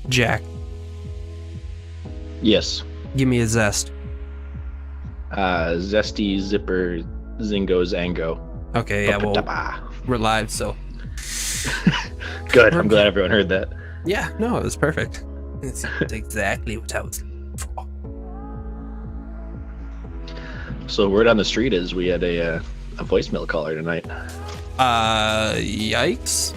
Jack, Yes. give me a zest. Zesty, Zipper, Zingo, Zango. Okay, yeah, well, we're live, so. Good. I'm glad everyone heard that. Yeah, no, it was perfect. It's exactly what I was looking for. So word on the street is we had a voicemail caller tonight. Yikes.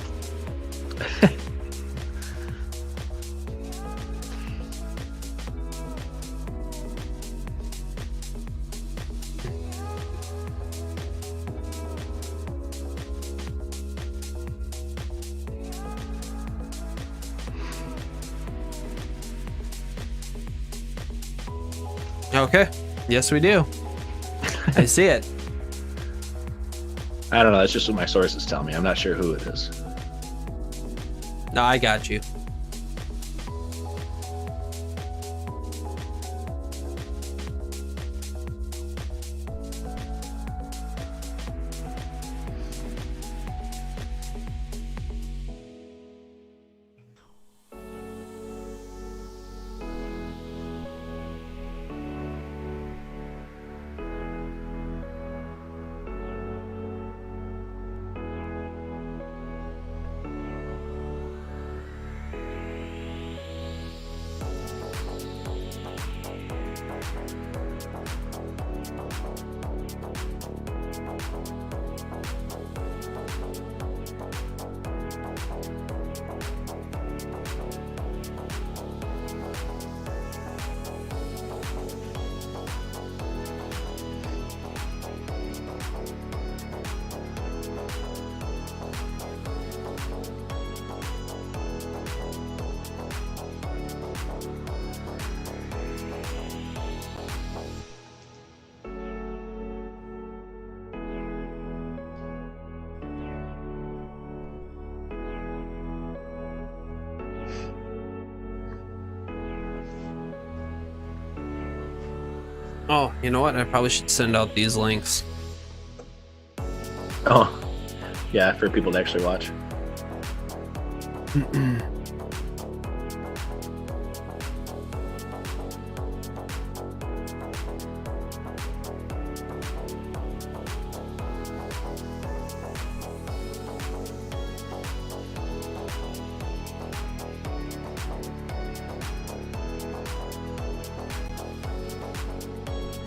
Okay. Yes, we do. I see it. I don't know. That's just what my sources tell me. I'm not sure who it is. No, I got you. Oh, you know what? I probably should send out these links. Oh, yeah, for people to actually watch.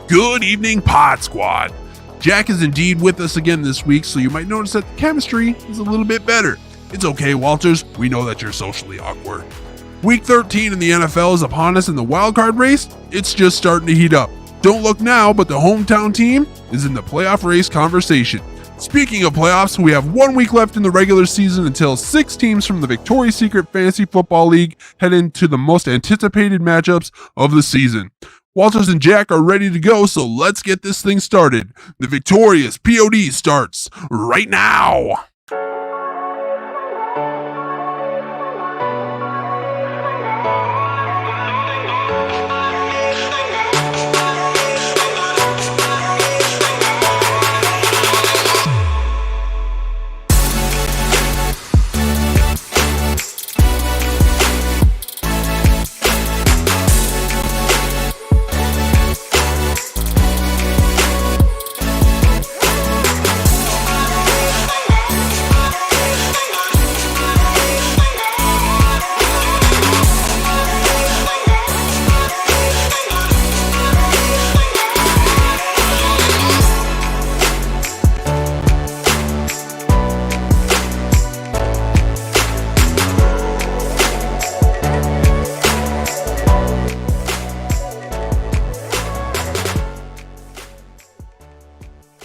Good evening, Pod Squad. Jack is indeed with us again this week, so you might notice that the chemistry is a little bit better. It's okay, Walters. We know that you're socially awkward. Week 13 in the NFL is upon us in the wildcard race. It's just starting to heat up. Don't look now, but the hometown team is in the playoff race conversation. Speaking of playoffs, we have 1 week left in the regular season until 6 teams from the Victoria's Secret Fantasy Football League head into the most anticipated matchups of the season. Walters and Jack are ready to go, so let's get this thing started. The Victorious POD starts right now.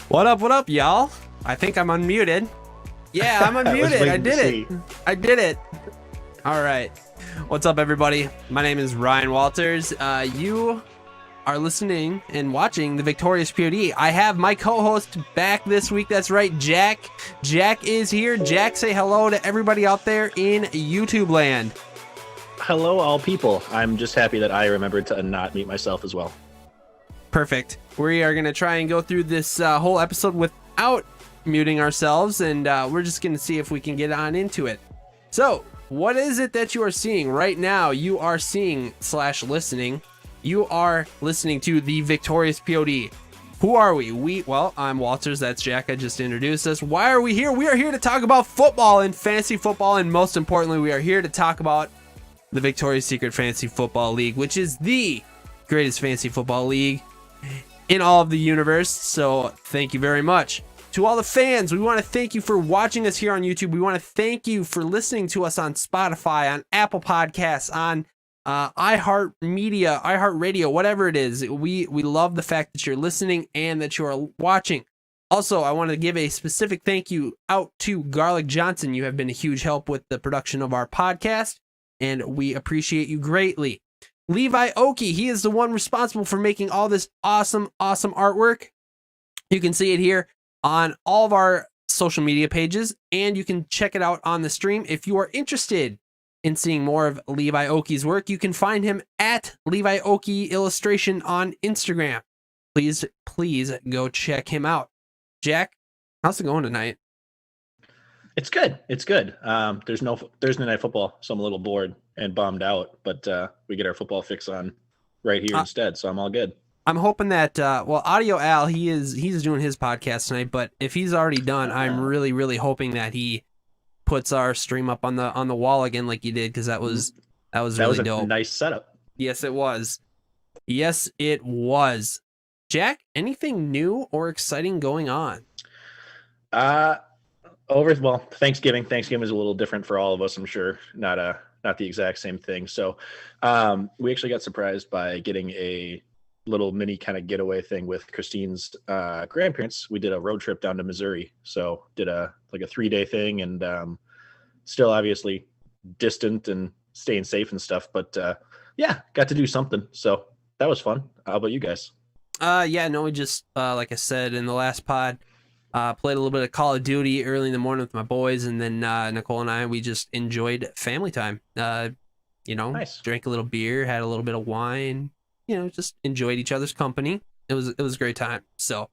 What up, y'all? I think I'm unmuted. Yeah, I'm unmuted. I did it. All right. What's up, everybody? My name is Ryan Walters. You are listening and watching the Victorious POD. I have my co-host back this week. That's right, Jack. Jack is here. Jack, say hello to everybody out there in YouTube land. Hello, all people. I'm just happy that I remembered to not mute myself as well. Perfect. We are going to try and go through this whole episode without muting ourselves, and we're just going to see if we can get on into it. So, what is it that you are seeing right now? You are seeing / listening. You are listening to the Victorious POD. Who are we? Well, I'm Walters. That's Jack. I just introduced us. Why are we here? We are here to talk about football and fantasy football, and most importantly, we are here to talk about the Victoria's Secret Fantasy Football League, which is the greatest fantasy football league in all of the universe. So thank you very much. To all the fans, we want to thank you for watching us here on YouTube. We want to thank you for listening to us on Spotify, on Apple Podcasts, on iHeartMedia, iHeartRadio, whatever it is. We love the fact that you're listening and that you are watching. Also, I want to give a specific thank you out to Garlic Johnson. You have been a huge help with the production of our podcast, and we appreciate you greatly. Levi Oki, he is the one responsible for making all this awesome artwork. You can see it here on all of our social media pages, and you can check it out on the stream. If you are interested in seeing more of Levi Oki's work, you can find him at Levi Oki Illustration on Instagram. Please go check him out. Jack, how's it going tonight? It's good. There's no Thursday night football, so I'm a little bored and bummed out, but we get our football fix on right here instead, so I'm all good. I'm hoping that Audio Al, he's doing his podcast tonight, but if he's already done, I'm really hoping that he puts our stream up on the wall again like you did, because that was really dope. A nice setup. Yes, it was. Jack, anything new or exciting going on? Thanksgiving. Thanksgiving is a little different for all of us, I'm sure. Not the exact same thing. So we actually got surprised by getting a little mini kind of getaway thing with Christine's grandparents. We did a road trip down to Missouri. So did a 3-day thing, and still obviously distant and staying safe and stuff. But got to do something. So that was fun. How about you guys? We just, like I said in the last pod, played a little bit of Call of Duty early in the morning with my boys, and then Nicole and I, we just enjoyed family time. Nice. Drank a little beer, had a little bit of wine, just enjoyed each other's company. It was a great time. So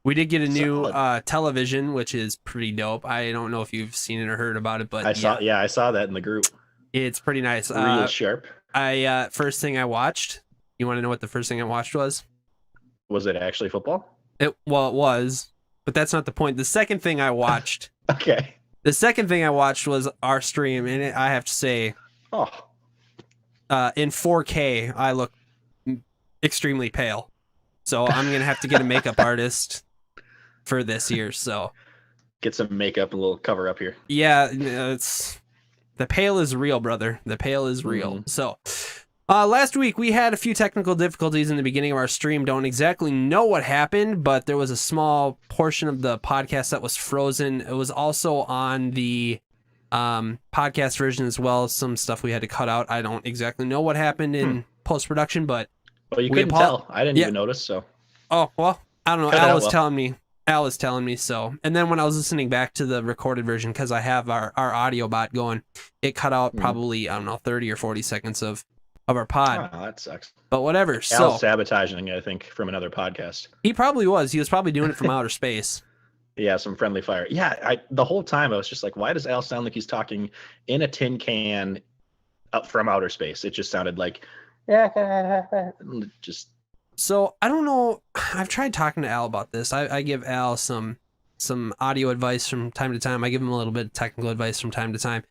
we did get a new television, which is pretty dope. I don't know if you've seen it or heard about it, but I saw that in the grouit. It's pretty nice. Real sharp. First thing I watched, you want to know what the first thing I watched was? Was it actually football? It was. But that's not the point. The second thing I watched. Okay. The second thing I watched was our stream, and I have to say, in 4K, I look extremely pale. So I'm gonna have to get a makeup artist for this year. So get some makeup, a little cover up here. Yeah, it's the pale is real, brother. The pale is real. Mm-hmm. So. Last week, we had a few technical difficulties in the beginning of our stream. Don't exactly know what happened, but there was a small portion of the podcast that was frozen. It was also on the podcast version as well. Some stuff we had to cut out. I don't exactly know what happened in post-production, but... Well, you couldn't tell. I didn't even notice, so... Oh, well, I don't know. Al was telling me so. And then when I was listening back to the recorded version, because I have our audio bot going, it cut out probably, 30 or 40 seconds of our pod. Oh, that sucks. But whatever. Al's sabotaging, I think, from another podcast. He probably was. He was probably doing it from outer space. Yeah, some friendly fire. Yeah, the whole time I was just like, why does Al sound like he's talking in a tin can up from outer space? It just sounded like just. So I don't know. I've tried talking to Al about this. I give Al some audio advice from time to time. I give him a little bit of technical advice from time to time.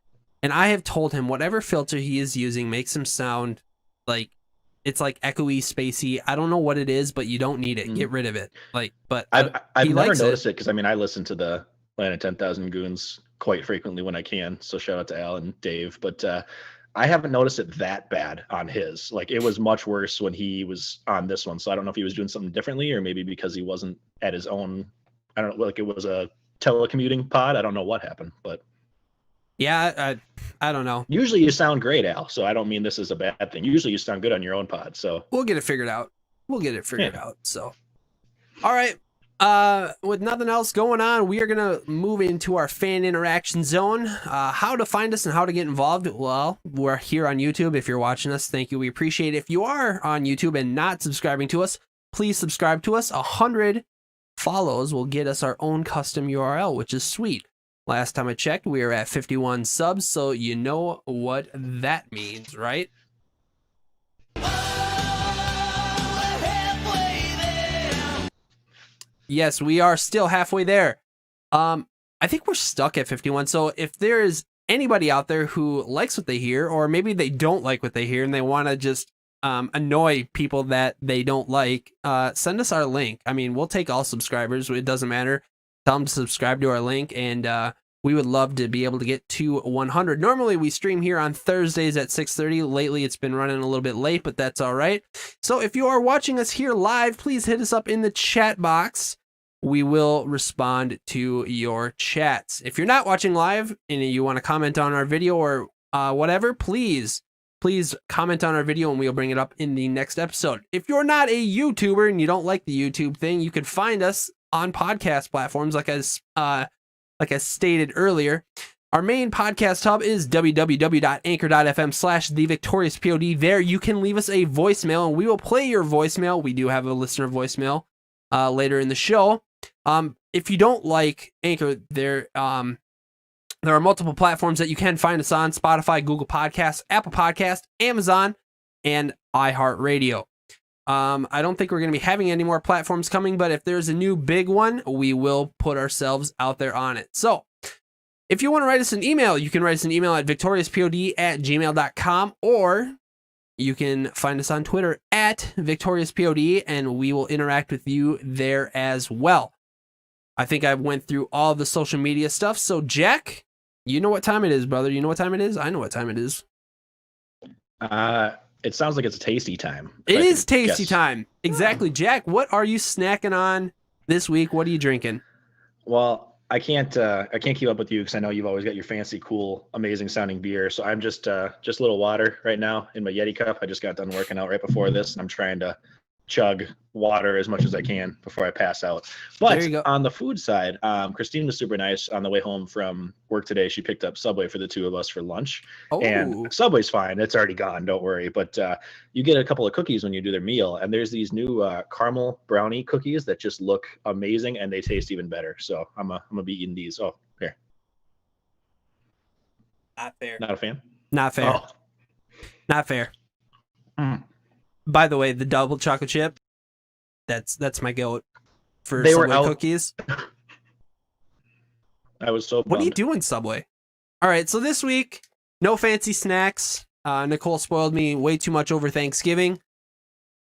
And I have told him whatever filter he is using makes him sound like it's like echoey, spacey. I don't know what it is, but you don't need it. Get rid of it. But I've never noticed it because I listen to the Planet 10,000 Goons quite frequently when I can. So shout out to Al and Dave. But I haven't noticed it that bad on his. Like it was much worse when he was on this one. So I don't know if he was doing something differently or maybe because he wasn't at his own. I don't know. Like it was a telecommuting pod. I don't know what happened, but. Yeah, I don't know. Usually you sound great, Al, so I don't mean this is a bad thing. Usually you sound good on your own pod, so. We'll get it figured out. So. All right. With nothing else going on, we are going to move into our fan interaction zone. How to find us and how to get involved. Well, we're here on YouTube. If you're watching us, thank you. We appreciate it. If you are on YouTube and not subscribing to us, please subscribe to us. 100 follows will get us our own custom URL, which is sweet. Last time I checked, we are at 51 subs, so you know what that means, right? Yes, we are still halfway there. I think we're stuck at 51. So if there is anybody out there who likes what they hear, or maybe they don't like what they hear and they want to just annoy people that they don't like, send us our link. I mean, we'll take all subscribers. It doesn't matter. Tell them to subscribe to our link, and we would love to be able to get to 100. Normally, we stream here on Thursdays at 6:30. Lately, it's been running a little bit late, but that's all right. So if you are watching us here live, please hit us up in the chat box. We will respond to your chats. If you're not watching live and you want to comment on our video or whatever, please comment on our video and we'll bring it up in the next episode. If you're not a YouTuber and you don't like the YouTube thing, you can find us on podcast platforms like I stated earlier. Our main podcast hub is www.anchor.fm/thevictoriouspod. There you can leave us a voicemail and we will play your voicemail. We do have a listener voicemail later in the show. If you don't like Anchor, there are multiple platforms that you can find us on: Spotify, Google Podcasts, Apple Podcasts, Amazon, and iHeartRadio. I don't think we're going to be having any more platforms coming, but if there's a new big one, we will put ourselves out there on it. So if you want to write us an email, you can write us an email at victoriouspod@gmail.com, or you can find us on Twitter at victoriouspod, and we will interact with you there as well. I think I went through all the social media stuff. So Jack, you know what time it is, brother. You know what time it is? I know what time it is. It sounds like it's a tasty time. It is tasty time. Exactly. Jack, what are you snacking on this week? What are you drinking? Well, I can't keep up with you because I know you've always got your fancy, cool, amazing sounding beer. So I'm just a little water right now in my Yeti cup. I just got done working out right before this, and I'm trying to chug water as much as I can before I pass out. But on the food side, Christine was super nice. On the way home from work today, she picked up Subway for the two of us for lunch. And Subway's fine. It's already gone. Don't worry. But you get a couple of cookies when you do their meal. And there's these new caramel brownie cookies that just look amazing and they taste even better. So I'm gonna be eating these. Oh, here. Not fair. Not a fan? Not fair. Oh. Not fair. By the way, the double chocolate chip, that's my goat for Subway cookies. I was so bummed. What are you doing, Subway? All right, so this week, no fancy snacks. Nicole spoiled me way too much over Thanksgiving.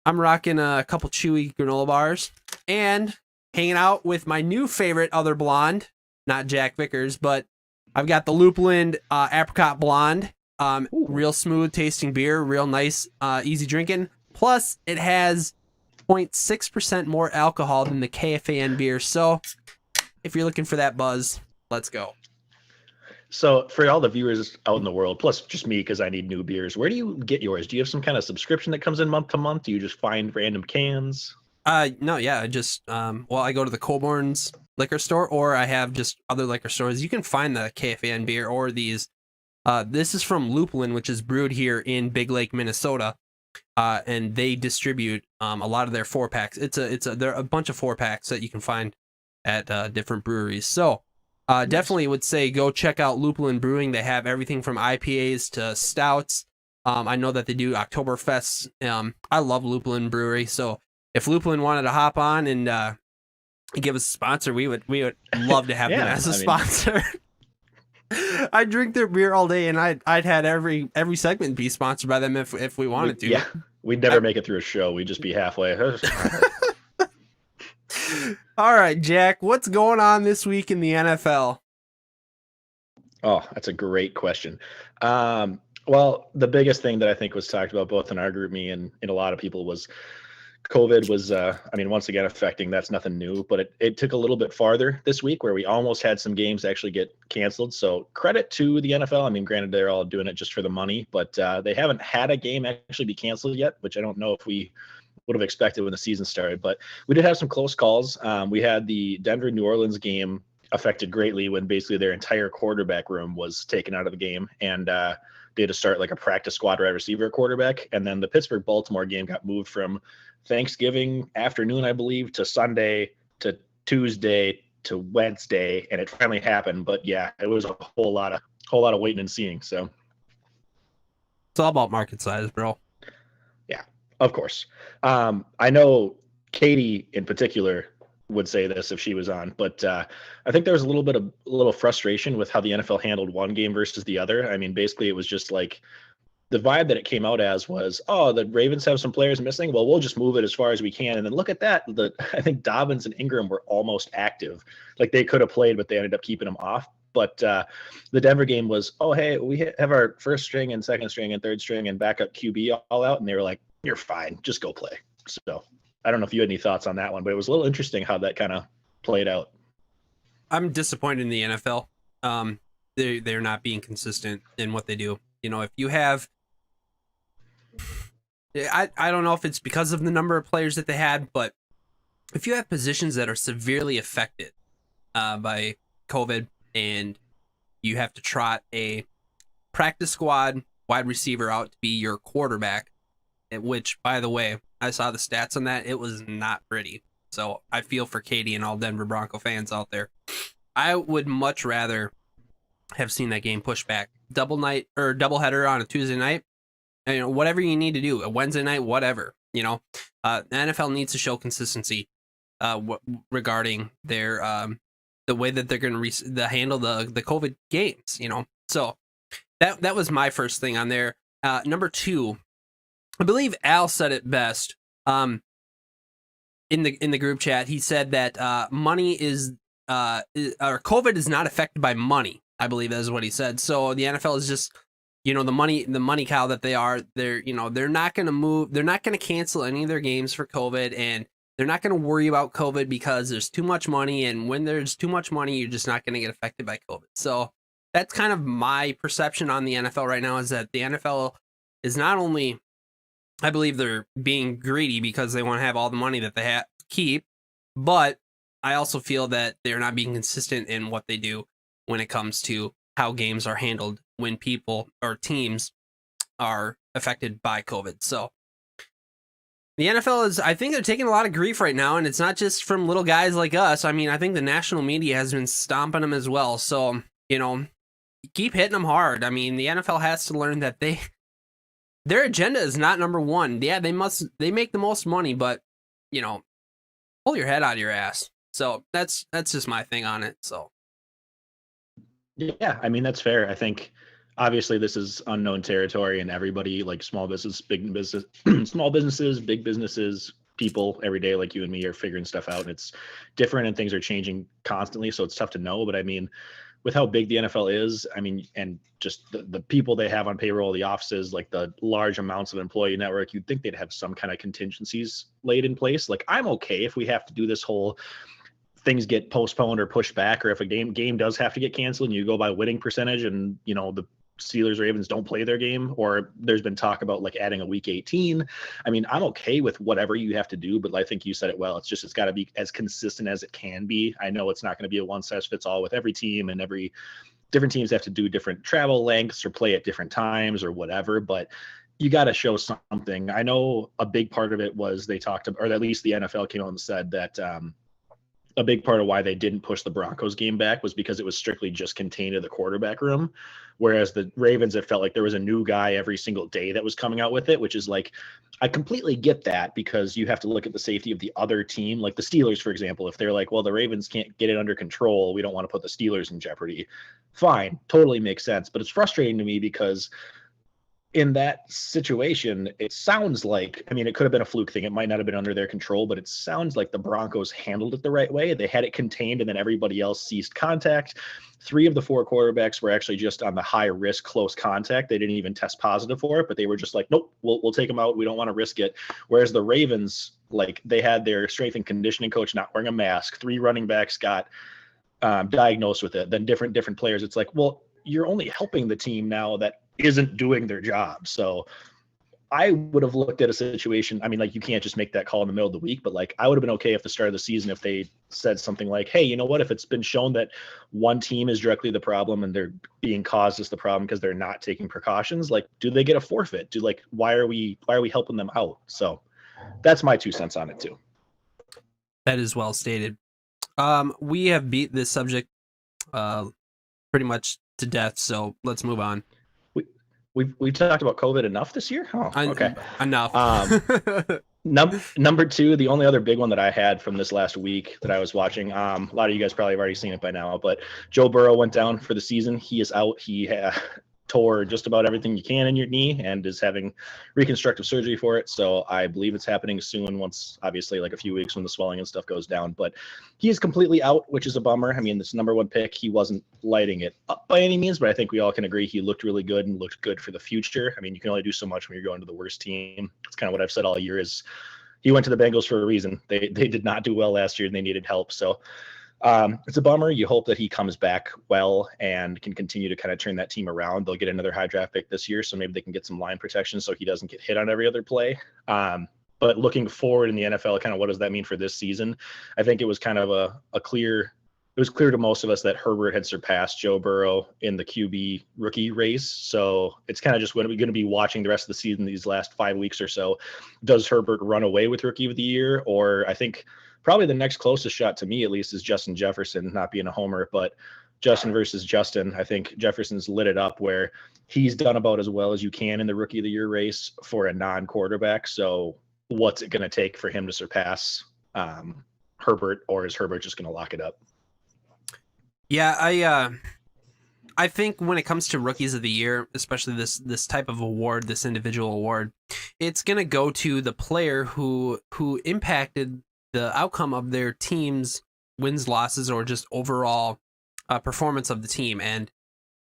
I'm rocking a couple chewy granola bars and hanging out with my new favorite other blonde, not Jack Vickers, but I've got the Loopland Apricot Blonde. Real smooth tasting beer, real nice, easy drinking. Plus, it has 0.6% more alcohol than the KFAN beer. So, if you're looking for that buzz, let's go. So, for all the viewers out in the world, plus just me, because I need new beers, where do you get yours? Do you have some kind of subscription that comes in month to month? Do you just find random cans? No, yeah, I just, I go to the Colborn's liquor store, or I have just other liquor stores. You can find the KFAN beer or these. This is from Loopland, which is brewed here in Big Lake, Minnesota. And they distribute a lot of their 4-packs. There are a bunch of 4-packs that you can find at different breweries. So definitely would say go check out Loopland Brewing. They have everything from IPAs to stouts. I know that they do Oktoberfests. I love Loopland Brewery. So if Loopland wanted to hop on and give us a sponsor, we would love to have them as a sponsor. I drink their beer all day, and I'd had every segment be sponsored by them if we wanted to. Yeah, we'd never make it through a show. We'd just be halfway. All right, Jack, what's going on this week in the NFL? Oh, that's a great question. Well, the biggest thing that I think was talked about both in our group, me and a lot of people, was COVID was, once again affecting. That's nothing new, but it took a little bit farther this week where we almost had some games actually get canceled. So credit to the NFL. I mean, granted, they're all doing it just for the money, but they haven't had a game actually be canceled yet, which I don't know if we would have expected when the season started. But we did have some close calls. We had the Denver-New Orleans game affected greatly when basically their entire quarterback room was taken out of the game, and they had to start like a practice squad wide receiver quarterback. And then the Pittsburgh-Baltimore game got moved from Thanksgiving afternoon, I believe, to Sunday to Tuesday to Wednesday, and it finally happened. But yeah, it was a whole lot of waiting and seeing. So It's all about market size, bro. yeah, of course. I know Katie in particular would say this if she was on, but I think there was a little frustration with how the NFL handled one game versus the other. I mean, basically it was just like the vibe that it came out as was, oh, the Ravens have some players missing. Well, we'll just move it as far as we can. And then look at that. I think Dobbins and Ingram were almost active. Like they could have played, but they ended up keeping them off. But the Denver game was, oh, hey, we have our first string and second string and third string and backup QB all out. And they were like, you're fine. Just go play. So I don't know if you had any thoughts on that one, but it was a little interesting how that kind of played out. I'm disappointed in the NFL. They're not being consistent in what they do. You know, if you have, I don't know if it's because of the number of players that they had, but if you have positions that are severely affected by COVID and you have to trot a practice squad wide receiver out to be your quarterback, which, by the way, I saw the stats on that. It was not pretty. So I feel for Katie and all Denver Bronco fans out there. I would much rather have seen that game pushed back. Double night or doubleheader on a Tuesday night. And, you know, whatever you need to do, a Wednesday night, whatever. You know, the NFL needs to show consistency regarding their the way that they're going to handle the COVID games. You know, so that was my first thing on there. Number two, I believe Al said it best. In the group chat, he said that money is or COVID is not affected by money. I believe that is what he said. So the NFL is just, you know, the money cow that they are. They're not going to move. They're not going to cancel any of their games for COVID, and they're not going to worry about COVID because there's too much money. And when there's too much money, you're just not going to get affected by COVID. So that's kind of my perception on the NFL right now, is that the NFL is not only, I believe they're being greedy because they want to have all the money that they have to keep, but I also feel that they're not being consistent in what they do when it comes to how games are handled when people or teams are affected by COVID. So the NFL is, I think they're taking a lot of grief right now, and it's not just from little guys like us. I mean, I think the national media has been stomping them as well. So, you know, keep hitting them hard. I mean, the NFL has to learn that their agenda is not number one. Yeah, they make the most money, but, you know, pull your head out of your ass. So that's just my thing on it. So yeah, I mean, that's fair. I think obviously this is unknown territory, and everybody, like small business, big business, small businesses, big businesses, people every day like you and me are figuring stuff out, and it's different and things are changing constantly. So it's tough to know, but I mean, with how big the NFL is, I mean, and just the people they have on payroll, the offices, like the large amounts of employee network, you'd think they'd have some kind of contingencies laid in place. Like, I'm okay if we have to do this whole things get postponed or pushed back, or if a game does have to get canceled and you go by winning percentage and, you know, the Steelers Ravens don't play their game, or there's been talk about like adding a week 18. I mean, I'm okay with whatever you have to do, but I think you said it well. It's got to be as consistent as it can be. I know it's not going to be a one size fits all with every team, and every different teams have to do different travel lengths or play at different times or whatever, but you got to show something. I know a big part of it was they talked about, or at least the NFL came out and said that a big part of why they didn't push the Broncos game back was because it was strictly just contained to the quarterback room. Whereas the Ravens, it felt like there was a new guy every single day that was coming out with it, which is like, I completely get that, because you have to look at the safety of the other team. Like the Steelers, for example, if they're like, well, the Ravens can't get it under control, we don't want to put the Steelers in jeopardy. Fine. Totally makes sense. But it's frustrating to me because in that situation, it sounds like, I mean, it could have been a fluke thing. It might not have been under their control, but it sounds like the Broncos handled it the right way. They had it contained, and then everybody else ceased contact. 3 of the 4 quarterbacks were actually just on the high risk, close contact. They didn't even test positive for it, but they were just like, nope, we'll take them out. We don't want to risk it. Whereas the Ravens, like, they had their strength and conditioning coach not wearing a mask. 3 running backs got diagnosed with it. Then different players. It's like, well, you're only helping the team now that isn't doing their job. So I would have looked at a situation. I mean, like, you can't just make that call in the middle of the week, but like, I would have been okay at the start of the season if they said something like, hey, you know what, if it's been shown that one team is directly the problem and they're being caused as the problem because they're not taking precautions, like, do they get a forfeit? Why are we helping them out? So that's my 2 cents on it too. that is well stated. We have beat this subject pretty much to death, so let's move on. We've talked about COVID enough this year. Oh, okay. Enough. Number two, the only other big one that I had from this last week that I was watching, a lot of you guys probably have already seen it by now, but Joe Burrow went down for the season. He is out. He tore just about everything you can in your knee and is having reconstructive surgery for it. So I believe it's happening soon, once obviously like a few weeks when the swelling and stuff goes down, but he is completely out, which is a bummer. I mean, this number one pick, he wasn't lighting it up by any means, but I think we all can agree he looked really good and looked good for the future. I mean, you can only do so much when you're going to the worst team. It's kind of what I've said all year is he went to the Bengals for a reason. They did not do well last year and they needed help. So it's a bummer. You hope that he comes back well and can continue to kind of turn that team around. They'll get another high draft pick this year, so maybe they can get some line protection so he doesn't get hit on every other play. But looking forward in the NFL, kind of what does that mean for this season? I think it was kind of it was clear to most of us that Herbert had surpassed Joe Burrow in the QB rookie race. So it's kind of just going to be watching the rest of the season, these last 5 weeks or so. Does Herbert run away with rookie of the year? Or I think probably the next closest shot to me, at least, is Justin Jefferson, not being a homer, but Justin versus Justin. I think Jefferson's lit it up where he's done about as well as you can in the rookie of the year race for a non-quarterback. So what's it going to take for him to surpass Herbert, or is Herbert just going to lock it up? Yeah, I think when it comes to rookies of the year, especially this type of award, this individual award, it's going to go to the player who impacted the outcome of their team's wins, losses, or just overall performance of the team. And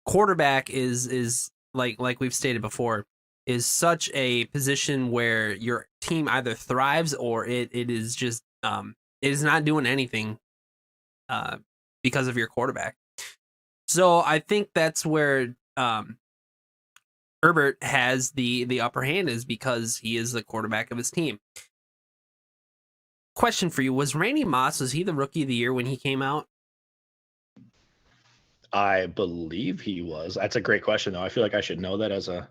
quarterback is like we've stated before, is such a position where your team either thrives or it is just it is not doing anything because of your quarterback. So I think that's where Herbert has the upper hand, is because he is the quarterback of his team. Question for you: was Randy Moss, was he the rookie of the year when he came out? I believe he was. That's a great question, though. I feel like I should know that as a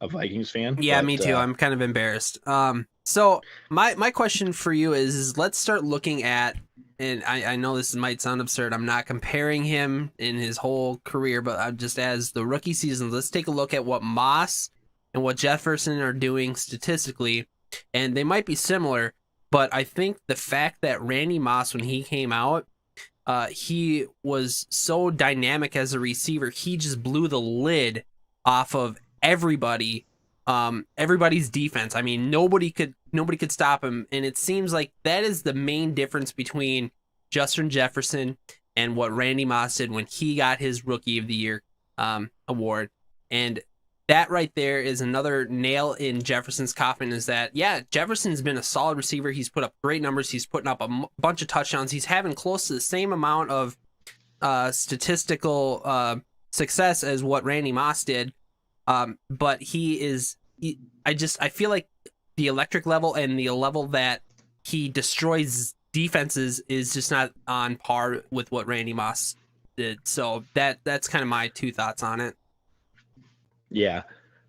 Vikings fan. Yeah, me too. I'm kind of embarrassed. So my question for you is let's start looking at, and I know this might sound absurd, I'm not comparing him in his whole career, but I'm just as the rookie season, let's take a look at what Moss and what Jefferson are doing statistically, and they might be similar, but I think the fact that Randy Moss, when he came out, he was so dynamic as a receiver, he just blew the lid off of everybody's defense. I mean, nobody could stop him, and it seems like that is the main difference between Justin Jefferson and what Randy Moss did when he got his Rookie of the Year award. And that right there is another nail in Jefferson's coffin, is that, yeah, Jefferson's been a solid receiver. He's put up great numbers. He's putting up a bunch of touchdowns. He's having close to the same amount of statistical success as what Randy Moss did. But I feel like the electric level and the level that he destroys defenses is just not on par with what Randy Moss did. So that's kind of my two thoughts on it. Yeah.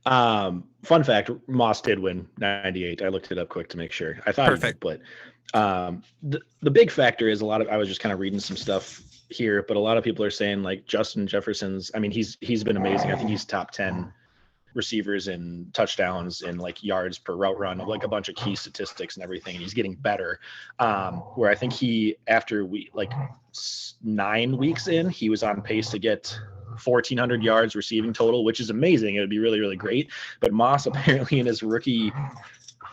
Fun fact, Moss did win 98. I looked it up quick to make sure. I thought perfect. But the big factor is I was just kind of reading some stuff here, but a lot of people are saying like Justin Jefferson's, I mean, he's been amazing. I think he's top 10 receivers in touchdowns and like yards per route run, like a bunch of key statistics and everything. And he's getting better. Where I think after 9 weeks in, he was on pace to get 1,400 yards receiving total, which is amazing. It would be really, really great. But Moss apparently in his rookie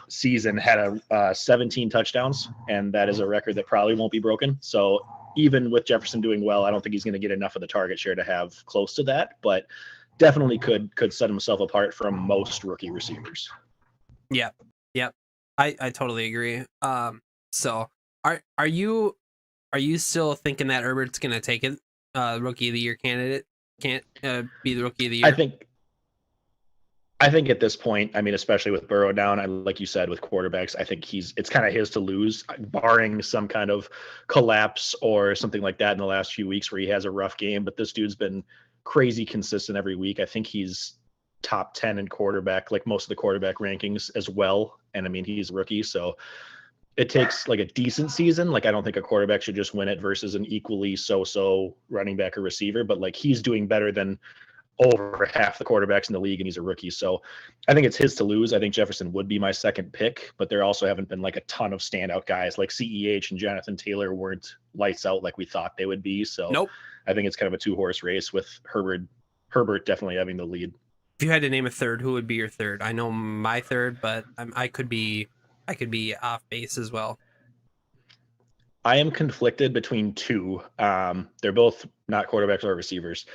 season had 17 touchdowns, and that is a record that probably won't be broken. So even with Jefferson doing well, I don't think he's going to get enough of the target share to have close to that, but definitely could set himself apart from most rookie receivers. Yeah. I totally agree. So are you still thinking that Herbert's going to take it? Rookie of the Year candidate can't be the Rookie of the Year. I think at this point, I mean, especially with Burrow down, like you said, with quarterbacks, I think it's kind of his to lose, barring some kind of collapse or something like that in the last few weeks where he has a rough game. But this dude's been crazy consistent every week. I think he's top 10 in quarterback, like most of the quarterback rankings as well. And I mean, he's a rookie. So it takes like a decent season. Like I don't think a quarterback should just win it versus an equally so-so running back or receiver, but like he's doing better than over half the quarterbacks in the league and he's a rookie. So I think it's his to lose. I think Jefferson would be my second pick, but there also haven't been like a ton of standout guys like CEH and Jonathan Taylor weren't lights out like we thought they would be. So Nope. I think it's kind of a 2-horse race with Herbert definitely having the lead. If you had to name a third, who would be your third? I know my third, but I could be off base as well. I am conflicted between two. They're both not quarterbacks or receivers.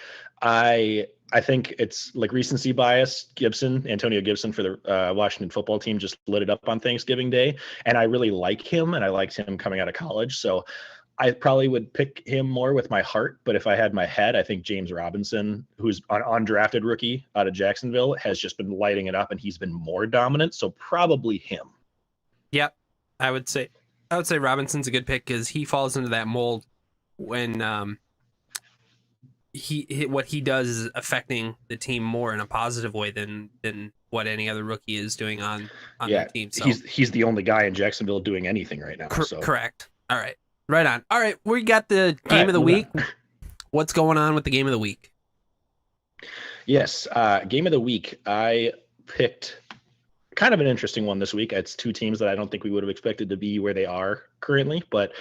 I think it's like recency bias. Antonio Gibson for the Washington football team just lit it up on Thanksgiving Day. And I really like him, and I liked him coming out of college. So I probably would pick him more with my heart. But if I had my head, I think James Robinson, who's an undrafted rookie out of Jacksonville, has just been lighting it up, and he's been more dominant. So probably him. Yep. I would say Robinson's a good pick because he falls into that mold when what he does is affecting the team more in a positive way than what any other rookie is doing on the team. So he's the only guy in Jacksonville doing anything right now. Correct. All right. Right on. All right. We got the game of the week. What's going on with the game of the week? Yes. Game of the week. I picked kind of an interesting one this week. It's two teams that I don't think we would have expected to be where they are currently, but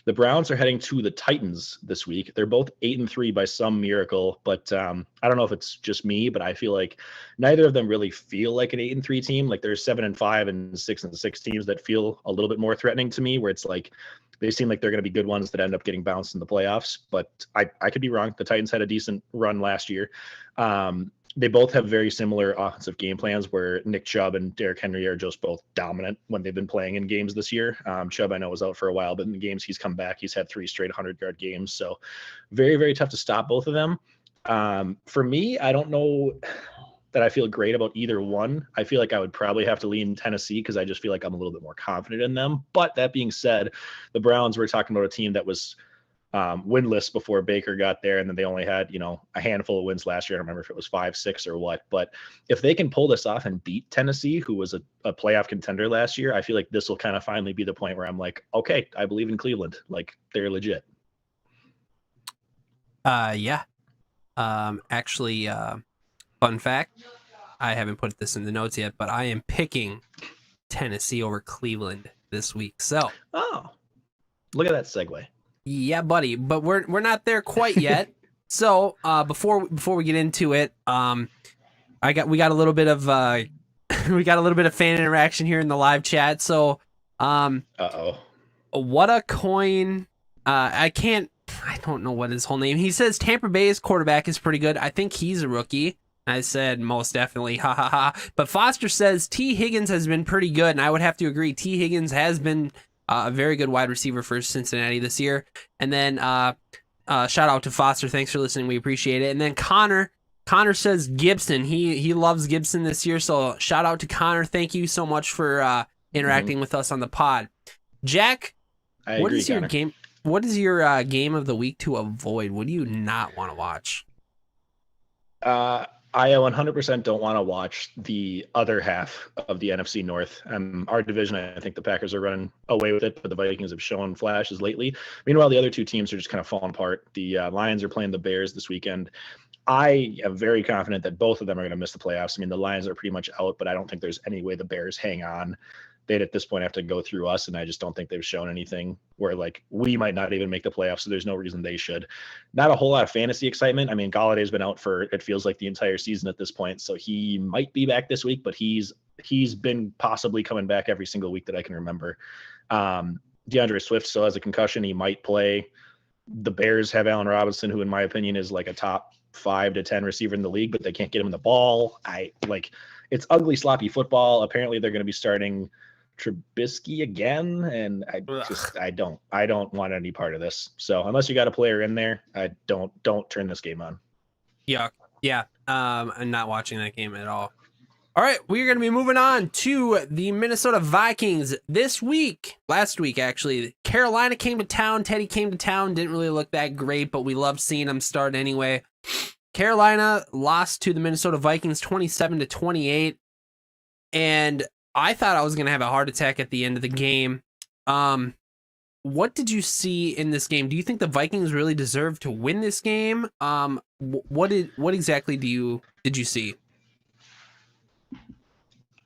the Browns are heading to the Titans this week. They're both 8-3 by some miracle, but I don't know if it's just me, but I feel like neither of them really feel like an 8-3 team. Like there's 7-5 and 6-6 teams that feel a little bit more threatening to me, where it's like they seem like they're going to be good ones that end up getting bounced in the playoffs. But I could be wrong. The Titans had a decent run last year. They both have very similar offensive game plans where Nick Chubb and Derrick Henry are just both dominant when they've been playing in games this year. Chubb, I know, was out for a while, but in the games he's come back, he's had 3 straight 100-yard games. So very, very tough to stop both of them. For me, I don't know that I feel great about either one. I feel like I would probably have to lean Tennessee because I just feel like I'm a little bit more confident in them. But that being said, the Browns, we're talking about a team that was winless before Baker got there, and then they only had a handful of wins last year. I don't remember if it was 5-6 or what, but if they can pull this off and beat Tennessee, who was a playoff contender last year, I feel like this will kind of finally be the point where I'm like, okay, I believe in Cleveland. Like they're legit. Yeah. Actually, fun fact, I haven't put this in the notes yet, but I am picking Tennessee over Cleveland this week. So, look at that segue. Yeah, buddy, but we're not there quite yet. So before we get into it, we got a little bit of fan interaction here in the live chat. So what a coin! I don't know what his whole name. He says Tampa Bay's quarterback is pretty good. I think he's a rookie. I said most definitely, ha ha ha. But Foster says T. Higgins has been pretty good, and I would have to agree. T. Higgins has been a very good wide receiver for Cincinnati this year. And then shout out to Foster. Thanks for listening. We appreciate it. And then Connor says Gibson. He loves Gibson this year. So shout out to Connor. Thank you so much for interacting with us on the pod. Jack, what is your game of the week to avoid? What do you not want to watch? I 100% don't want to watch the other half of the NFC North. Our division, I think the Packers are running away with it, but the Vikings have shown flashes lately. Meanwhile, the other two teams are just kind of falling apart. The Lions are playing the Bears this weekend. I am very confident that both of them are going to miss the playoffs. I mean, the Lions are pretty much out, but I don't think there's any way the Bears hang on. They'd at this point have to go through us, and I just don't think they've shown anything where like we might not even make the playoffs, so there's no reason they should. Not a whole lot of fantasy excitement. I mean, Galladay's been out for it feels like the entire season at this point, so he might be back this week, but he's been possibly coming back every single week that I can remember. DeAndre Swift still has a concussion. He might play. The Bears have Allen Robinson, who in my opinion is like a top 5 to 10 receiver in the league, but they can't get him the ball. It's ugly, sloppy football. Apparently they're going to be starting Trubisky again, and I don't want any part of this. So unless you got a player in there, I don't turn this game on. Yeah. I'm not watching that game at all. All right, we're going to be moving on to the Minnesota Vikings last week actually. Carolina came to town. Teddy came to town. Didn't really look that great, but we loved seeing him start anyway. Carolina lost to the Minnesota Vikings 27-28, and I thought I was going to have a heart attack at the end of the game. What did you see in this game? Do you think the Vikings really deserve to win this game? What exactly did you see?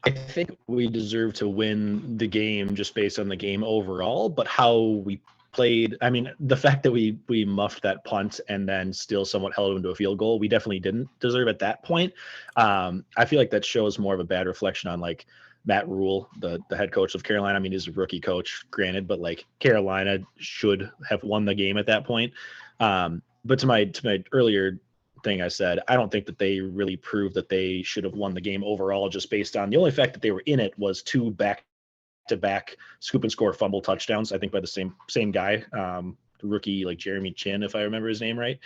I think we deserve to win the game just based on the game overall, but how we played, I mean, the fact that we muffed that punt and then still somewhat held him to a field goal, we definitely didn't deserve at that point. I feel like that shows more of a bad reflection on like Matt Rule, the head coach of Carolina. I mean, he's a rookie coach, granted, but like Carolina should have won the game at that point. But to my earlier thing I said, I don't think that they really proved that they should have won the game overall, just based on the only fact that they were in it was 2 back-to-back scoop and score fumble touchdowns, I think by the same guy, the rookie, like Jeremy Chin, if I remember his name right,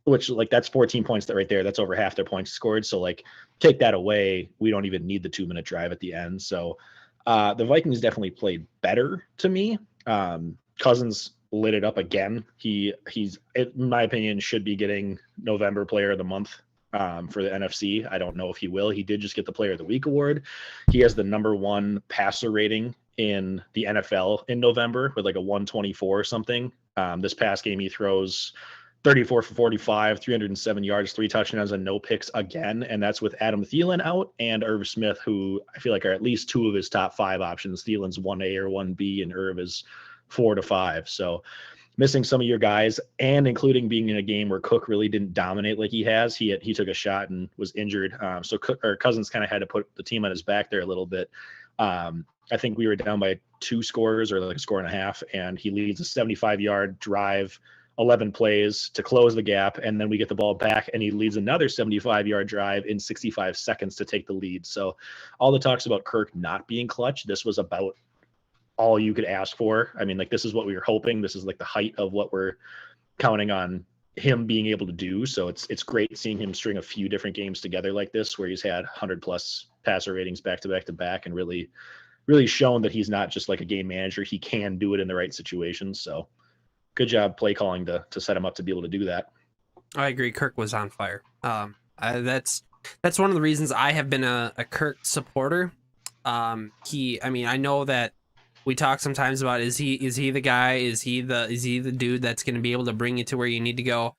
which like that's 14 points right there. That's over half their points scored. So like take that away, we don't even need the 2-minute drive at the end. So the Vikings definitely played better to me. Cousins lit it up again. He's in my opinion should be getting November Player of the Month for the NFC. I don't know if he will. He did just get the Player of the Week award. He has the #1 passer rating in the NFL in November with like a 124 or something. This past game he throws 34 for 45, 307 yards, 3 touchdowns, and no picks again. And that's with Adam Thielen out and Irv Smith, who I feel like are at least 2 of his top 5 options. Thielen's 1A or 1B, and Irv is 4 to 5. So missing some of your guys, and including being in a game where Cook really didn't dominate like he has. He took a shot and was injured. So Cousins kind of had to put the team on his back there a little bit. I think we were down by 2 scores or like a score and a half, and he leads a 75-yard drive, 11 plays to close the gap, and then we get the ball back and he leads another 75-yard drive in 65 seconds to take the lead. So all the talks about Kirk not being clutch, this was about all you could ask for. I mean, like, this is what we were hoping. This is like the height of what we're counting on him being able to do. So it's great seeing him string a few different games together like this, where he's had 100+ passer ratings back to back to back, and really shown that he's not just like a game manager. He can do it in the right situations. So good job play calling to set him up to be able to do that. I agree. Kirk was on fire. That's one of the reasons I have been a Kirk supporter. I mean, I know that we talk sometimes about is he the guy? Is he the dude that's going to be able to bring you to where you need to go?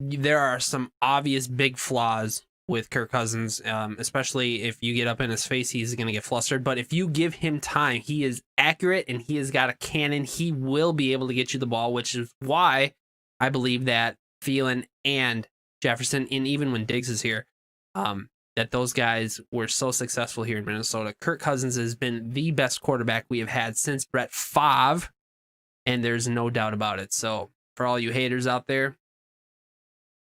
There are some obvious big flaws with Kirk Cousins, especially if you get up in his face, he's going to get flustered. But if you give him time, he is accurate and he has got a cannon. He will be able to get you the ball, which is why I believe that Thielen and Jefferson, and even when Diggs is here, that those guys were so successful here in Minnesota. Kirk Cousins has been the best quarterback we have had since Brett Favre, and there's no doubt about it. So for all you haters out there,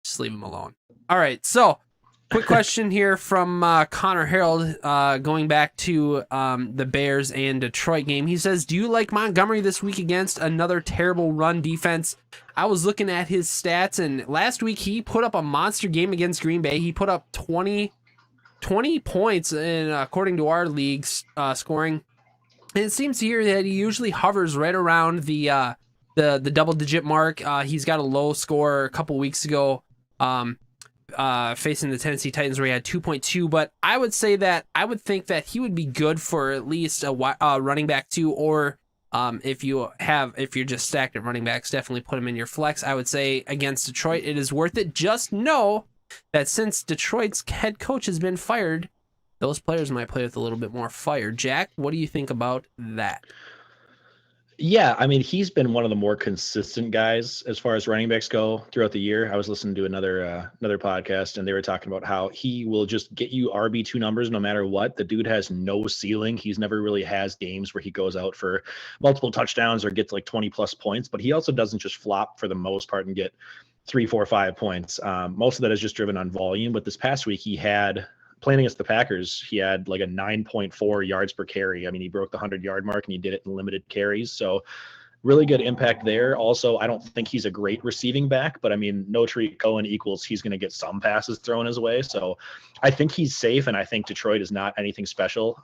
just leave him alone. All right, so quick question here from Connor Harold, going back to the Bears and Detroit game. He says, do you like Montgomery this week against another terrible run defense? I was looking at his stats, and last week he put up a monster game against Green Bay. He put up 20 points in, according to our league's scoring. And it seems here that he usually hovers right around the double-digit mark. He's got a low score a couple weeks ago, facing the Tennessee Titans, where he had 2.2. But I would say that I would think that he would be good for at least a running back 2, or if you're just stacked at running backs, definitely put him in your flex. I would say against Detroit, it is worth it. Just know that since Detroit's head coach has been fired, those players might play with a little bit more fire. Jack, what do you think about that? Yeah, I mean, he's been one of the more consistent guys as far as running backs go throughout the year. I was listening to another podcast, and they were talking about how he will just get you RB2 numbers no matter what. The dude has no ceiling. He's never really has games where he goes out for multiple touchdowns or gets like 20+ points, but he also doesn't just flop for the most part and get 3, 4, 5 points. Most of that is just driven on volume. But this past week, he had, playing against the Packers, he had like a 9.4 yards per carry. I mean, he broke the 100-yard mark, and he did it in limited carries. So really good impact there. Also, I don't think he's a great receiving back, but I mean, no Tariq Cohen equals he's going to get some passes thrown his way. So I think he's safe, and I think Detroit is not anything special.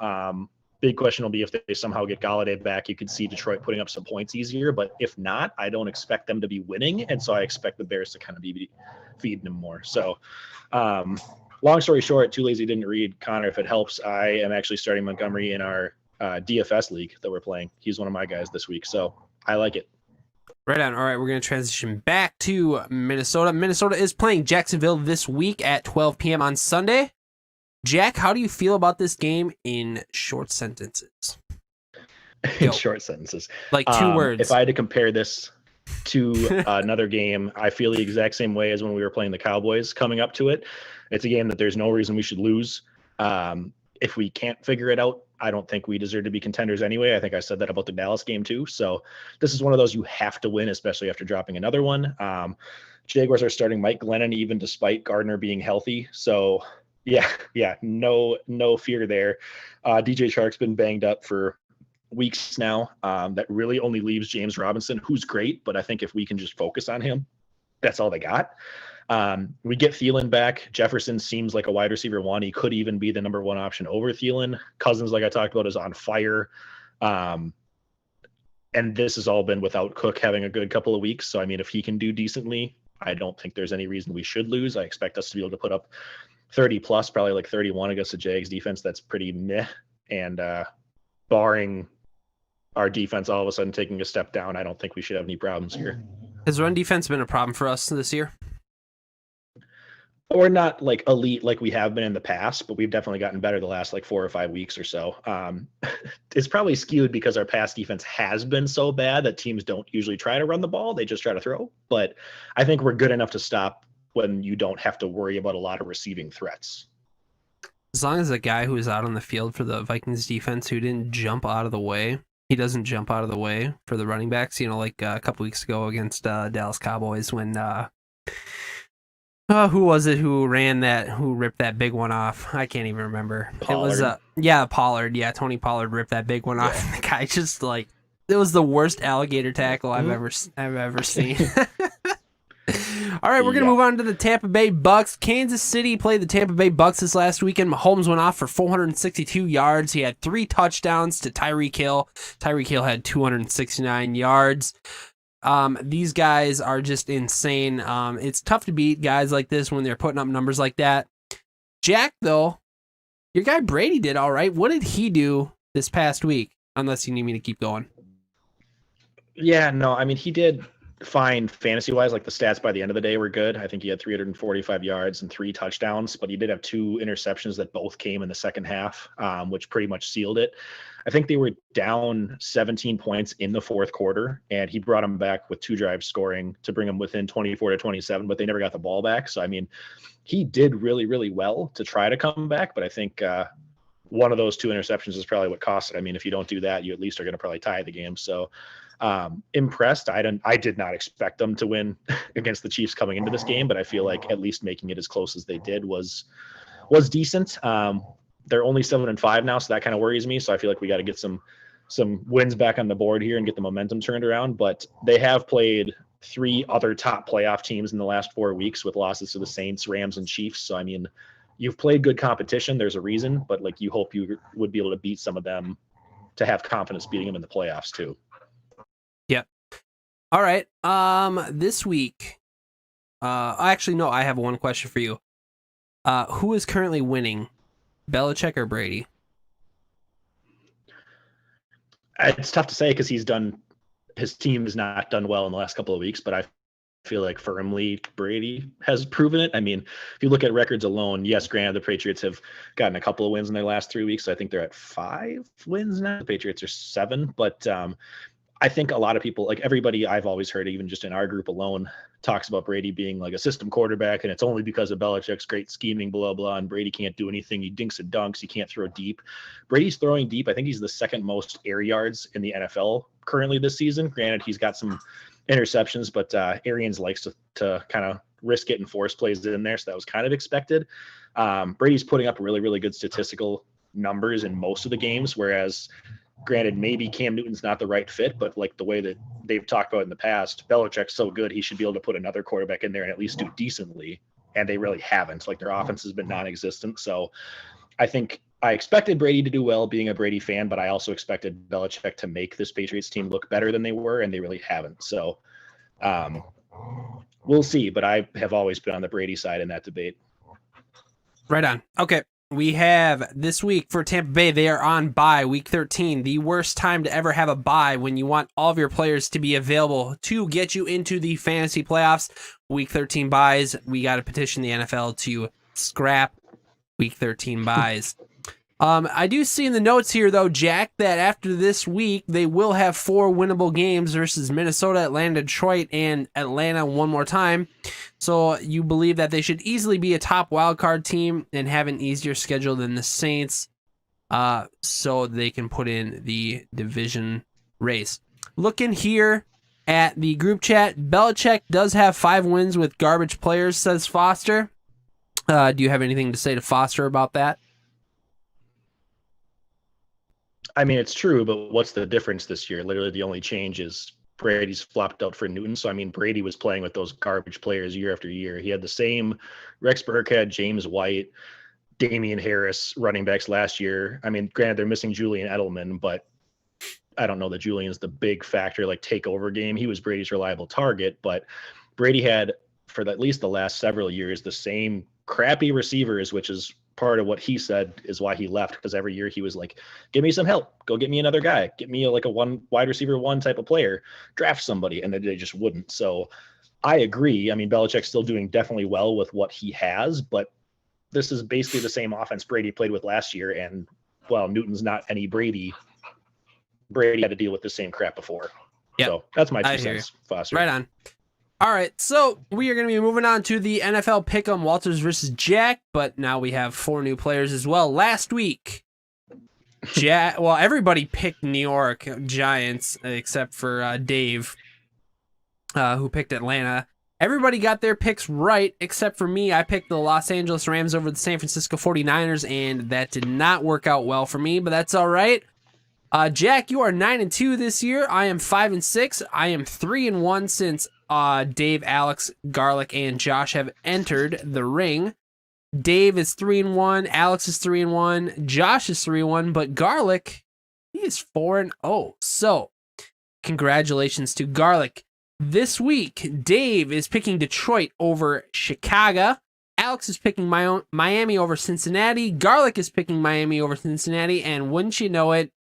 Big question will be if they somehow get Galladay back. You could see Detroit putting up some points easier, but if not, I don't expect them to be winning, and so I expect the Bears to kind of be feeding them more. So long story short, too lazy didn't read. Connor, if it helps, I am actually starting Montgomery in our DFS league that we're playing. He's one of my guys this week, so I like it. Right on. All right, we're going to transition back to Minnesota. Minnesota is playing Jacksonville this week at 12 p.m. on Sunday. Jack, how do you feel about this game in short sentences? In short sentences. Like 2 words. If I had to compare this to another game, I feel the exact same way as when we were playing the Cowboys coming up to it. It's a game that there's no reason we should lose. If we can't figure it out, I don't think we deserve to be contenders anyway. I think I said that about the Dallas game too. So this is one of those you have to win, especially after dropping another one. Jaguars are starting Mike Glennon even despite Gardner being healthy. So yeah, no fear there. DJ Chark's been banged up for weeks now. That really only leaves James Robinson, who's great, but I think if we can just focus on him, that's all they got. We get Thielen back. Jefferson seems like a wide receiver 1. He could even be the number 1 option over Thielen. Cousins, like I talked about, is on fire. And this has all been without Cook having a good couple of weeks. So, I mean, if he can do decently, I don't think there's any reason we should lose. I expect us to be able to put up 30 plus, probably like 31 against the Jags defense. That's pretty meh. And barring our defense all of a sudden taking a step down, I don't think we should have any problems here. Has run defense been a problem for us this year? Or not like elite like we have been in the past, but we've definitely gotten better the last like 4 or 5 weeks or so. It's probably skewed because our pass defense has been so bad that teams don't usually try to run the ball. They just try to throw. But I think we're good enough to stop when you don't have to worry about a lot of receiving threats. As long as the guy who was out on the field for the Vikings defense who didn't jump out of the way, he doesn't jump out of the way for the running backs, like a couple weeks ago against Dallas Cowboys when who was it who ripped that big one off? I can't even remember. Pollard. It was Pollard. Yeah, Tony Pollard ripped that big one off. The guy just it was the worst alligator tackle I've ever seen. All right, we're going to move on to the Tampa Bay Bucks. Kansas City played the Tampa Bay Bucks this last weekend. Mahomes went off for 462 yards. He had 3 touchdowns to Tyreek Hill. Tyreek Hill had 269 yards. These guys are just insane. It's tough to beat guys like this when they're putting up numbers like that. Jack, though, your guy Brady did all right. What did he do this past week? Unless you need me to keep going. Yeah, no, I mean, he did fine fantasy-wise. Like the stats by the end of the day were good. I think he had 345 yards and 3 touchdowns, but he did have 2 interceptions that both came in the second half, which pretty much sealed it. I think they were down 17 points in the fourth quarter, and he brought them back with 2 drives scoring to bring them within 24-27, but they never got the ball back. So, I mean, he did really, really well to try to come back, but I think one of those 2 interceptions is probably what cost it. I mean, if you don't do that, you at least are going to probably tie the game. So, impressed. I did not expect them to win against the Chiefs coming into this game, but I feel like at least making it as close as they did was decent. They're only 7-5 now, so that kind of worries me. So I feel like we got to get some wins back on the board here and get the momentum turned around. But they have played 3 other top playoff teams in the last 4 weeks with losses to the Saints, Rams, and Chiefs. So I mean, you've played good competition. There's a reason, but like you hope you would be able to beat some of them to have confidence beating them in the playoffs too. Yep. All right. This week, actually, no, I have one question for you. Who is currently winning, Belichick or Brady? It's tough to say because his team has not done well in the last couple of weeks, but I feel like firmly Brady has proven it. I mean, if you look at records alone, yes, granted, the Patriots have gotten a couple of wins in their last 3 weeks. So I think they're at 5 wins now. The Patriots are 7, but I think a lot of people, like everybody I've always heard, even just in our group alone, talks about Brady being like a system quarterback, and it's only because of Belichick's great scheming, blah, blah, and Brady can't do anything. He dinks and dunks. He can't throw deep. Brady's throwing deep. I think he's the 2nd most air yards in the NFL currently this season. Granted, he's got some interceptions, but Arians likes to kind of risk it and force plays in there, so that was kind of expected. Brady's putting up really, really good statistical numbers in most of the games, whereas granted, maybe Cam Newton's not the right fit, but like the way that they've talked about in the past, Belichick's so good, he should be able to put another quarterback in there and at least do decently. And they really haven't. Like their offense has been non-existent. So I think I expected Brady to do well being a Brady fan, but I also expected Belichick to make this Patriots team look better than they were, and they really haven't. So we'll see, but I have always been on the Brady side in that debate. Right on. Okay. we have this week for Tampa Bay, they are on bye, week 13, the worst time to ever have a bye when you want all of your players to be available to get you into the fantasy playoffs. Week 13 buys, we got to petition the NFL to scrap week 13 buys. I do see in the notes here, though, Jack, that after this week, they will have 4 winnable games versus Minnesota, Atlanta, Detroit, and Atlanta one more time. So you believe that they should easily be a top wildcard team and have an easier schedule than the Saints, so they can put in the division race. Looking here at the group chat, Belichick does have 5 wins with garbage players, says Foster. Do you have anything to say to Foster about that? I mean, it's true, but what's the difference this year? Literally, the only change is Brady's flopped out for Newton. So, I mean, Brady was playing with those garbage players year after year. He had the same Rex Burkhead, James White, Damian Harris running backs last year. I mean, granted, they're missing Julian Edelman, but I don't know that Julian's the big factor, like takeover game. He was Brady's reliable target, but Brady had, for at least the last several years, the same crappy receivers, which is part of what he said is why he left, because every year he was like, give me some help, go get me another guy, get me like a one wide receiver one type of player, draft somebody, and they just wouldn't. So I agree. I mean, Belichick's still doing definitely well with what he has, but this is basically the same offense Brady played with last year, and well, Newton's not any Brady. Brady had to deal with the same crap before. Yep. So that's my 2 cents, Foster. Right on. All right, so we are going to be moving on to the NFL Pick'em, Walters versus Jack, but now we have 4 new players as well. Last week, everybody picked New York Giants except for Dave, who picked Atlanta. Everybody got their picks right except for me. I picked the Los Angeles Rams over the San Francisco 49ers, and that did not work out well for me, but that's all right. Jack, you are 9-2 this year. I am 5-6. I am 3-1 since Dave, Alex, Garlic, and Josh have entered the ring. Dave is 3-1. Alex is 3-1. Josh is 3-1. But Garlic, he is 4-0. So, congratulations to Garlic. This week, Dave is picking Detroit over Chicago. Alex is picking Miami over Cincinnati. Garlic is picking Miami over Cincinnati. And wouldn't you know it,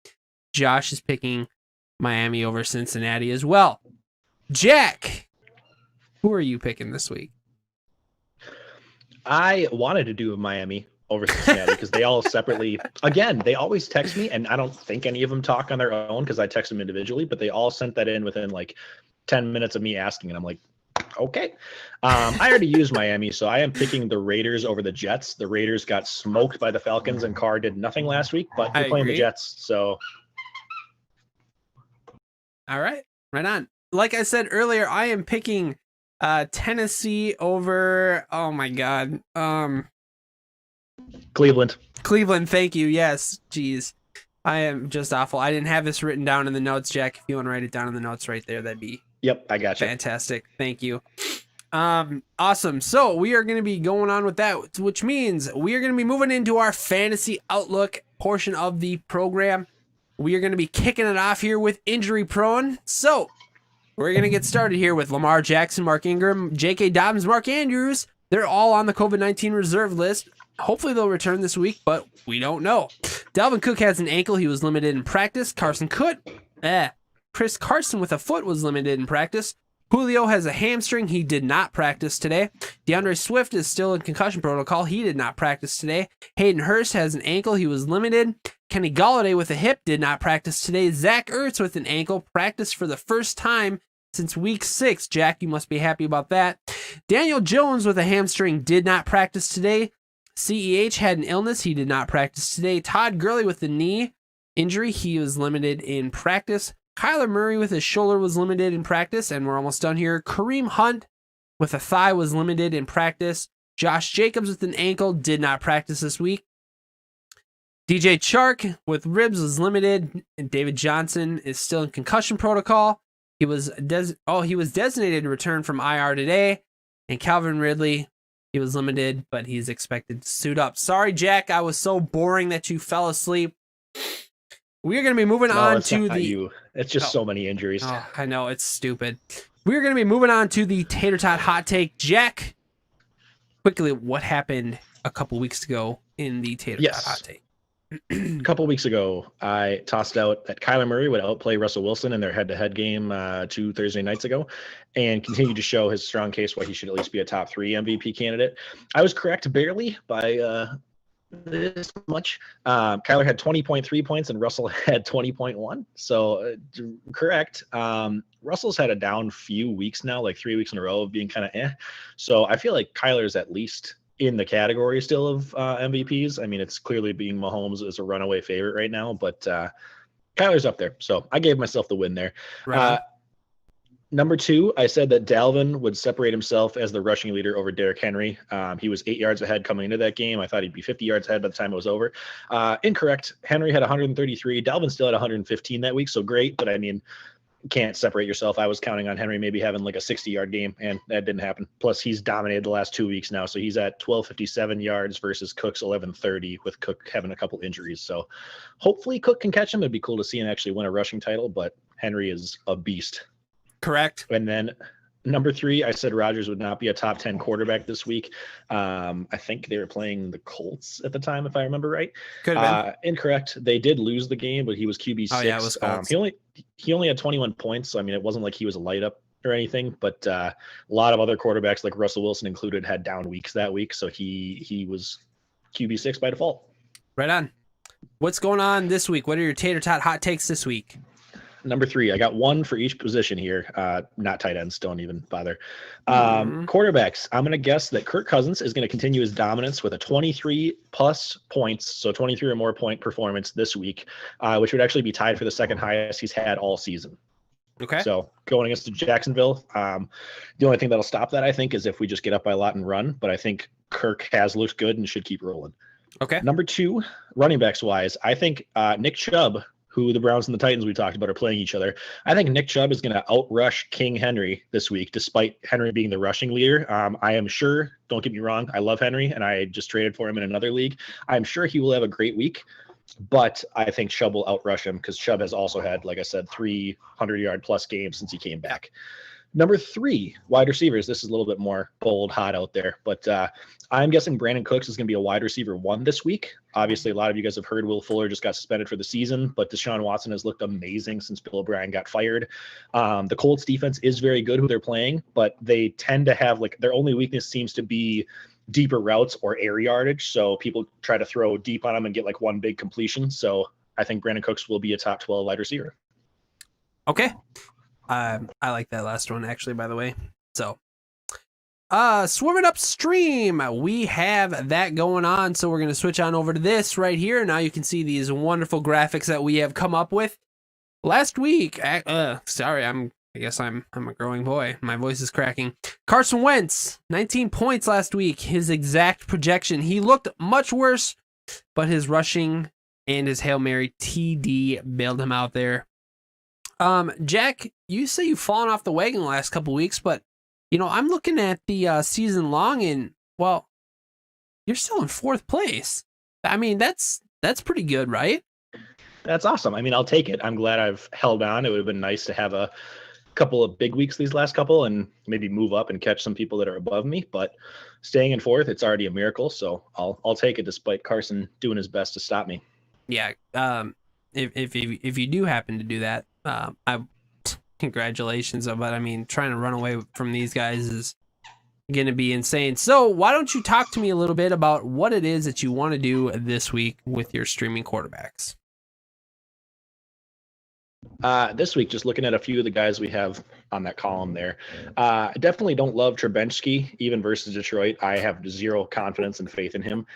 Josh is picking Miami over Cincinnati as well. Jack, who are you picking this week? I wanted to do Miami over Cincinnati because they all separately, again, they always text me, and I don't think any of them talk on their own because I text them individually, but they all sent that in within like 10 minutes of me asking, and I'm like, okay. I already used Miami, so I am picking the Raiders over the Jets. The Raiders got smoked by the Falcons, and Carr did nothing last week, but they're playing the Jets, so... All right, right on. Like I said earlier, I am picking Tennessee over, oh my God. Cleveland. Cleveland, thank you. Yes, geez. I am just awful. I didn't have this written down in the notes, Jack. If you want to write it down in the notes right there, that'd be Yep, I got you. Fantastic. Thank you. Awesome. So we are going to be going on with that, which means we are going to be moving into our fantasy outlook portion of the program. We are going to be kicking it off here with injury prone. So we're going to get started here with Lamar Jackson, Mark Ingram, J.K. Dobbins, Mark Andrews. They're all on the COVID-19 reserve list. Hopefully they'll return this week, but we don't know. Dalvin Cook has an ankle. He was limited in practice. Chris Carson with a foot was limited in practice. Julio has a hamstring. He did not practice today. DeAndre Swift is still in concussion protocol. He did not practice today. Hayden Hurst has an ankle. He was limited. Kenny Golladay with a hip did not practice today. Zach Ertz with an ankle practiced for the first time since week 6. Jack, you must be happy about that. Daniel Jones with a hamstring did not practice today. CEH had an illness. He did not practice today. Todd Gurley with the knee injury. He was limited in practice. Kyler Murray with his shoulder was limited in practice, and we're almost done here. Kareem Hunt with a thigh was limited in practice. Josh Jacobs with an ankle did not practice this week. DJ Chark with ribs was limited, and David Johnson is still in concussion protocol. He was designated to return from IR today, and Calvin Ridley, he was limited, but he's expected to suit up. Sorry, Jack, I was so boring that you fell asleep. We're going to be moving on to the... You. It's just so many injuries. Oh, I know, it's stupid. We're going to be moving on to the Tater Tot Hot Take. Jack, quickly, what happened a couple weeks ago in the Tater Tot Hot Take? A couple weeks ago, I tossed out that Kyler Murray would outplay Russell Wilson in their head-to-head game 2 Thursday nights ago, and continued to show his strong case why he should at least be a top 3 MVP candidate. I was correct barely by this much. Kyler had 20.3 points and Russell had 20.1. So correct. Russell's had a down few weeks now, like 3 weeks in a row of being kind of eh. So I feel like Kyler's at least in the category still of MVPs. I mean, it's clearly being Mahomes as a runaway favorite right now, but Kyler's up there. So I gave myself the win there. Right. Number 2, I said that Dalvin would separate himself as the rushing leader over Derrick Henry. He was 8 yards ahead coming into that game. I thought he'd be 50 yards ahead by the time it was over. Incorrect. Henry had 133. Dalvin still had 115 that week, so great. But I mean, can't separate yourself. I was counting on Henry maybe having like a 60-yard game, and that didn't happen. Plus, he's dominated the last 2 weeks now, so he's at 1,257 yards versus Cook's 1,130, with Cook having a couple injuries. So hopefully Cook can catch him. It'd be cool to see him actually win a rushing title, but Henry is a beast. Correct. And then number 3, I said Rodgers would not be a top 10 quarterback this week. I think they were playing the Colts at the time, if I remember right. Could have been. Incorrect. They did lose the game, but he was QB6. Oh, yeah, it was Colts. He only had 21 points. So, I mean, it wasn't like he was a light up or anything, but a lot of other quarterbacks, like Russell Wilson included, had down weeks that week. So he was QB6 by default. Right on. What's going on this week? What are your Tater Tot Hot Takes this week? Number 3, I got one for each position here. Not tight ends, don't even bother. Quarterbacks, I'm going to guess that Kirk Cousins is going to continue his dominance with a 23 plus points, so 23 or more point performance this week, which would actually be tied for the second highest he's had all season. Okay. So going against Jacksonville, the only thing that'll stop that, I think, is if we just get up by a lot and run, but I think Kirk has looked good and should keep rolling. Okay. Number 2, running backs wise, I think Nick Chubb, who the Browns and the Titans we talked about are playing each other. I think Nick Chubb is going to outrush King Henry this week, despite Henry being the rushing leader. I am sure, don't get me wrong, I love Henry, and I just traded for him in another league. I'm sure he will have a great week, but I think Chubb will outrush him because Chubb has also had, like I said, 300-yard plus games since he came back. Number 3, wide receivers. This is a little bit more bold, hot out there, but I'm guessing Brandon Cooks is going to be a wide receiver 1 this week. Obviously, a lot of you guys have heard Will Fuller just got suspended for the season, but Deshaun Watson has looked amazing since Bill O'Brien got fired. The Colts defense is very good who they're playing, but they tend to have, like, their only weakness seems to be deeper routes or air yardage. So people try to throw deep on them and get like one big completion. So I think Brandon Cooks will be a top 12 wide receiver. Okay. I like that last one, actually, by the way. So, swimming upstream, we have that going on. So we're going to switch on over to this right here. Now you can see these wonderful graphics that we have come up with. Last week, sorry, I guess I'm a growing boy. My voice is cracking. Carson Wentz, 19 points last week. His exact projection. He looked much worse, but his rushing and his Hail Mary TD bailed him out there. Jack, you say you've fallen off the wagon the last couple weeks, but you know, I'm looking at the season long and, well, you're still in 4th place. I mean, that's pretty good, right? That's awesome. I mean, I'll take it. I'm glad I've held on. It would have been nice to have a couple of big weeks these last couple and maybe move up and catch some people that are above me, but staying in 4th, it's already a miracle. So I'll take it despite Carson doing his best to stop me. Yeah. If you do happen to do that, congratulations. But I mean, trying to run away from these guys is going to be insane. So why don't you talk to me a little bit about what it is that you want to do this week with your streaming quarterbacks? This week, just looking at a few of the guys we have on that column there. I definitely don't love Trubisky, even versus Detroit. I have zero confidence and faith in him.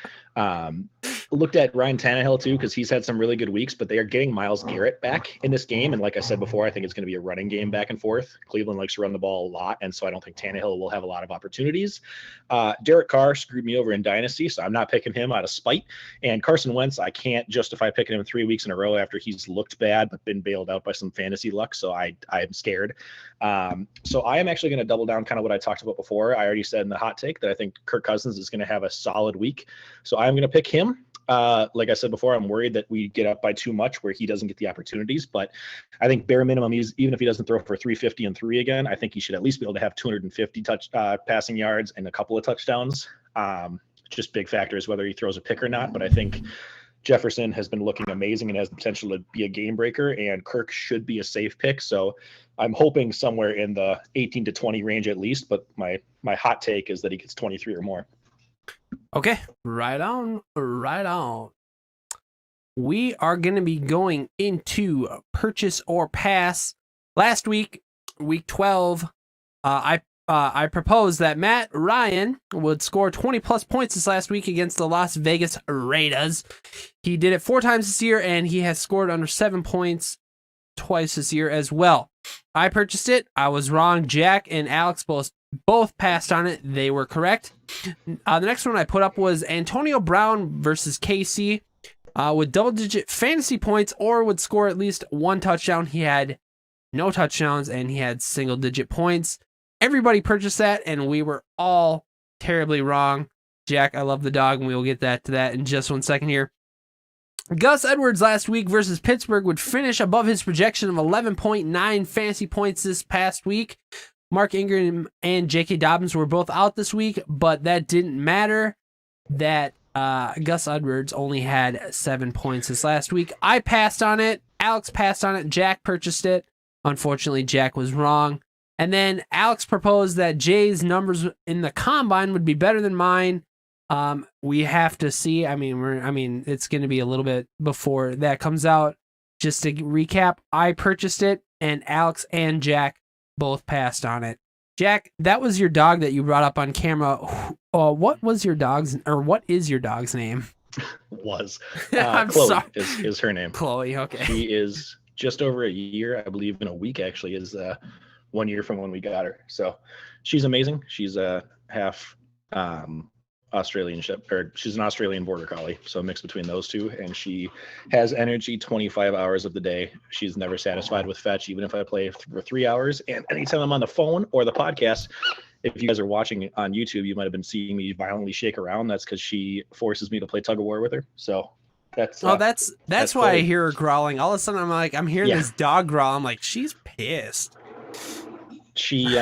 Looked at Ryan Tannehill too, because he's had some really good weeks, but they are getting Myles Garrett back in this game. And like I said before, I think it's going to be a running game back and forth. Cleveland likes to run the ball a lot, and so I don't think Tannehill will have a lot of opportunities. Derek Carr screwed me over in Dynasty, so I'm not picking him out of spite. And Carson Wentz, I can't justify picking him 3 weeks in a row after he's looked bad but been bailed out by some fantasy luck, so I'm scared. So I am actually going to double down kind of what I talked about before. I already said in the hot take that I think Kirk Cousins is going to have a solid week, so I'm going to pick him. Like I said before, I'm worried that we get up by too much where he doesn't get the opportunities, but I think bare minimum, even if he doesn't throw for 350 and 3 again, I think he should at least be able to have 250 passing yards and a couple of touchdowns. just big factors whether he throws a pick or not. But I think Jefferson has been looking amazing and has the potential to be a game breaker, and Kirk should be a safe pick. So I'm hoping somewhere in the 18 to 20 range at least, but my hot take is that he gets 23 or more. Okay, right on. We are going to be going into purchase or pass. Last week, week 12, I proposed that Matt Ryan would score 20 plus points this last week against the Las Vegas Raiders. He did it 4 times this year, and he has scored under 7 points twice this year as well. I purchased it. I was wrong. Jack and Alex both passed on it. They were correct. The next one I put up was Antonio Brown versus KC with double-digit fantasy points or would score at least 1 touchdown. He had no touchdowns, and he had single-digit points. Everybody purchased that, and we were all terribly wrong. Jack, I love the dog, and we will get to that in just 1 second here. Gus Edwards last week versus Pittsburgh would finish above his projection of 11.9 fantasy points this past week. Mark Ingram and J.K. Dobbins were both out this week, but that didn't matter. That Gus Edwards only had 7 points this last week. I passed on it. Alex passed on it. Jack purchased it. Unfortunately, Jack was wrong. And then Alex proposed that Jay's numbers in the combine would be better than mine. We have to see. I mean, it's going to be a little bit before that comes out. Just to recap, I purchased it, and Alex and Jack both passed on it. Jack, that was your dog that you brought up on camera. What is your dog's name? I'm Chloe sorry. is her name. Chloe, okay. She is just over a year, I believe, in a week actually, is 1 year from when we got her. So she's amazing. She's a half Australian she's an Australian border collie, so a mix between those two, and she has energy 25 hours of the day. She's never satisfied with fetch, even if I play for 3 hours. And anytime I'm on the phone or the podcast, if you guys are watching on YouTube, you might have been seeing me violently shake around. That's because she forces me to play tug of war with her. So that's why Chloe. I hear her growling. All of a sudden I'm hearing this dog growl. I'm like, she's pissed. She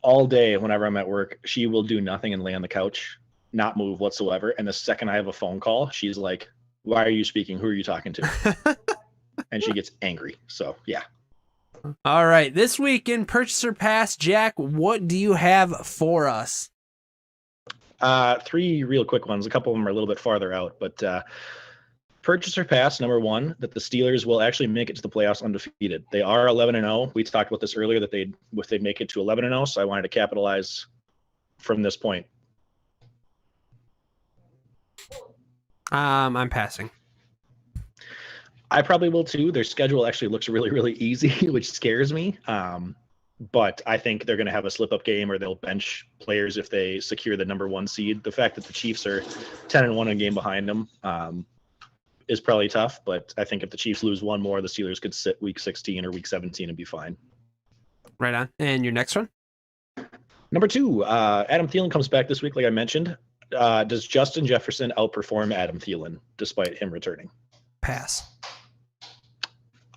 all day whenever I'm at work, she will do nothing and lay on the couch, not move whatsoever. And the second I have a phone call, she's like, "Why are you speaking? Who are you talking to?" And she gets angry. So yeah. All right, this week in Purchaser Pass, Jack, what do you have for us? 3 real quick ones. A couple of them are a little bit farther out, but Purchaser Pass, number 1, that the Steelers will actually make it to the playoffs undefeated. They are 11-0. We talked about this earlier, that they'd make it to 11-0, so I wanted to capitalize from this point. I'm passing. I probably will too. Their schedule actually looks really, really easy, which scares me. But I think they're going to have a slip-up game, or they'll bench players if they secure the number 1 seed. The fact that the Chiefs are 10-1 a game behind them is probably tough. But I think if the Chiefs lose one more, the Steelers could sit week 16 or week 17 and be fine. Right on. And your next one? Number 2, Adam Thielen comes back this week, like I mentioned. Does Justin Jefferson outperform Adam Thielen despite him returning? Pass.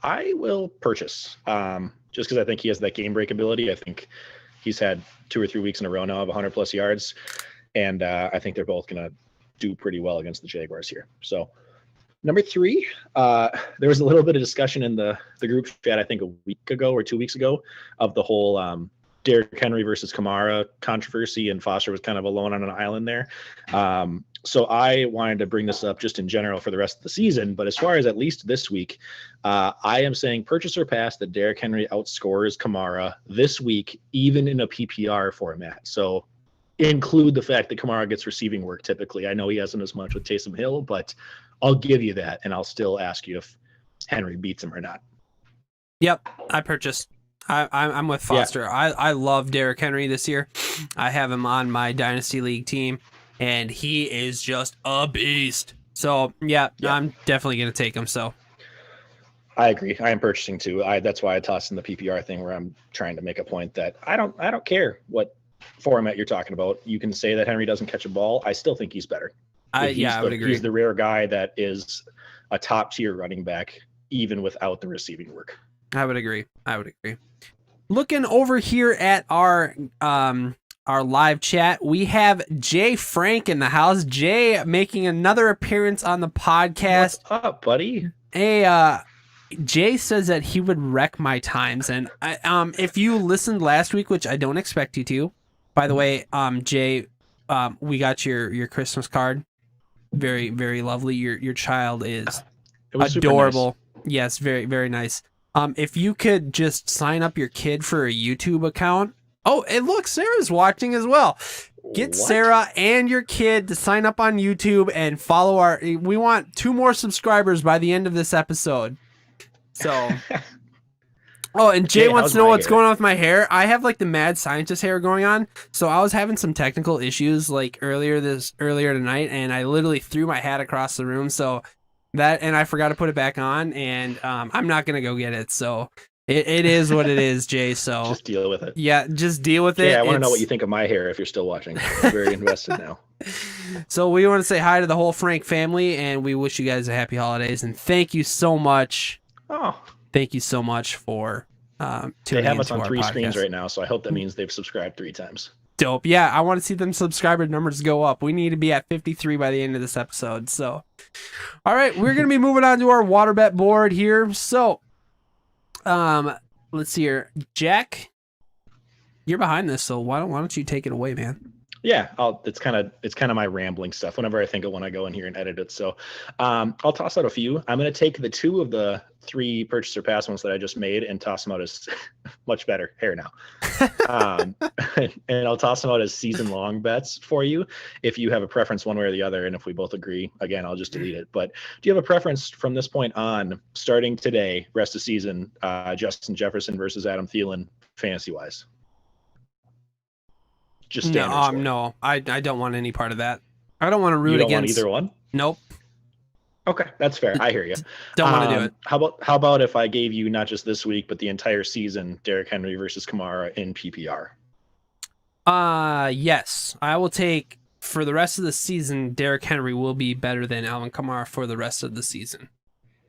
I will purchase, just because I think he has that game break ability. I think he's had 2 or 3 weeks in a row now of 100+ yards, and I think they're both going to do pretty well against the Jaguars here. So, number 3, there was a little bit of discussion in the group chat, I think a week ago or 2 weeks ago, of the whole Derrick Henry versus Kamara controversy, and Foster was kind of alone on an island there. So I wanted to bring this up just in general for the rest of the season, but as far as at least this week, I am saying purchase or pass that Derrick Henry outscores Kamara this week, even in a PPR format. So include the fact that Kamara gets receiving work typically. I know he hasn't as much with Taysom Hill, but I'll give you that, and I'll still ask you if Henry beats him or not. Yep, I purchased. I'm with Foster. Yeah. I love Derrick Henry this year. I have him on my Dynasty League team, and he is just a beast. So, yeah. I'm definitely going to take him. So, I agree. I am purchasing too. That's why I tossed in the PPR thing, where I'm trying to make a point that I don't care what format you're talking about. You can say that Henry doesn't catch a ball. I still think he's better. I would agree. He's the rare guy that is a top tier running back, even without the receiving work. I would agree. Looking over here at our our live chat. We have Jay Frank in the house. Jay making another appearance on the podcast. What's up, buddy? Hey, Jay says that he would wreck my times, and if you listened last week, which I don't expect you to, by the way, Jay, we got your Christmas card. Very, very lovely. Your child is adorable. Nice. Yes, very, very nice. If you could just sign up your kid for a YouTube account. Oh, and look, Sarah's watching as well. Get Sarah and your kid to sign up on YouTube and follow we want 2 more subscribers by the end of this episode. So, oh, and Jay wants to know what's going on with my hair. I have like the mad scientist hair going on. So I was having some technical issues like earlier tonight, and I literally threw my hat across the room. So and I forgot to put it back on, and I'm not gonna go get it. So it is what it is, Jay. So just deal with it. Yeah, just deal with it. Yeah, I want to know what you think of my hair if you're still watching. I'm very invested now. So we want to say hi to the whole Frank family, and we wish you guys a happy holidays, and thank you so much. Oh, thank you so much for tuning They have us into on 3 podcast. screens right now, so I hope that means they've subscribed 3 times. Dope. Yeah, I want to see them subscriber numbers go up. We need to be at 53 by the end of this episode. So, all right, we're going to be moving on to our water bet board here. So, let's see here. Jack, you're behind this, so why don't you take it away, man? Yeah, it's kind of my rambling stuff whenever I think of when I go in here and edit it. So I'll toss out a few. I'm going to take the 2 of the 3 purchaser pass ones that I just made and toss them out as much better hair now. And I'll toss them out as season long bets for you if you have a preference one way or the other. And if we both agree, again, I'll just delete it. But do you have a preference from this point on, starting today, rest of season, Justin Jefferson versus Adam Thielen, fantasy wise? Just no, I don't want any part of that. I don't want to root against. Want either one? Nope. Okay, that's fair. I hear you. Don't want to do it. How about if I gave you not just this week but the entire season, Derrick Henry versus Kamara in PPR? Yes, I will take for the rest of the season. Derrick Henry will be better than Alvin Kamara for the rest of the season.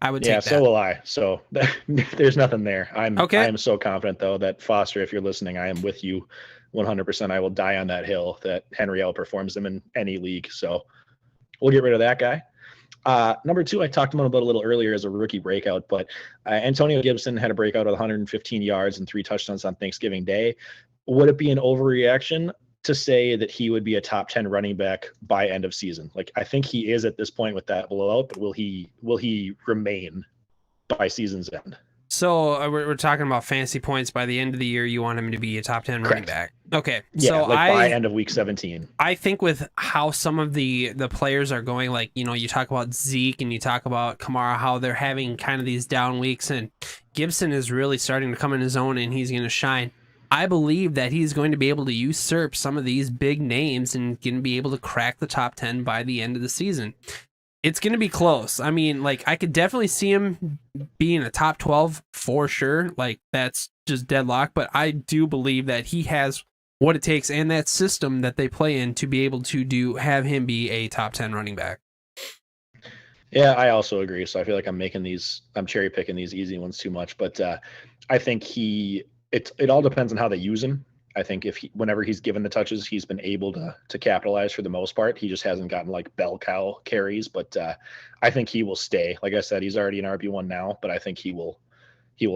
I would take that. So will I. So there's nothing there. I am so confident though that Foster, if you're listening, I am with you 100%. I will die on that hill that Henry outperforms him in any league. So we'll get rid of that guy. Number 2, I talked about a little earlier as a rookie breakout, but Antonio Gibson had a breakout of 115 yards and 3 touchdowns on Thanksgiving Day. Would it be an overreaction to say that he would be a top 10 running back by end of season? Like, I think he is at this point with that blowout, but will he remain by season's end? So we're talking about fantasy points by the end of the year. You want him to be a top 10 running back. Okay. Yeah, so by end of week 17. I think with how some of the players are going, like, you talk about Zeke and you talk about Kamara, how they're having kind of these down weeks, and Gibson is really starting to come in his own and he's going to shine. I believe that he's going to be able to usurp some of these big names and going to be able to crack the top 10 by the end of the season. It's going to be close. I mean, like, I could definitely see him being a top 12 for sure. Like, that's just deadlock. But I do believe that he has what it takes and that system that they play in to be able to have him be a top 10 running back. Yeah, I also agree. So I feel like I'm cherry picking these easy ones too much. But I think it all depends on how they use him. I think whenever he's given the touches, he's been able to capitalize for the most part. He just hasn't gotten like bell cow carries, but I think he will stay. Like I said, he's already an RB1 now, but I think he will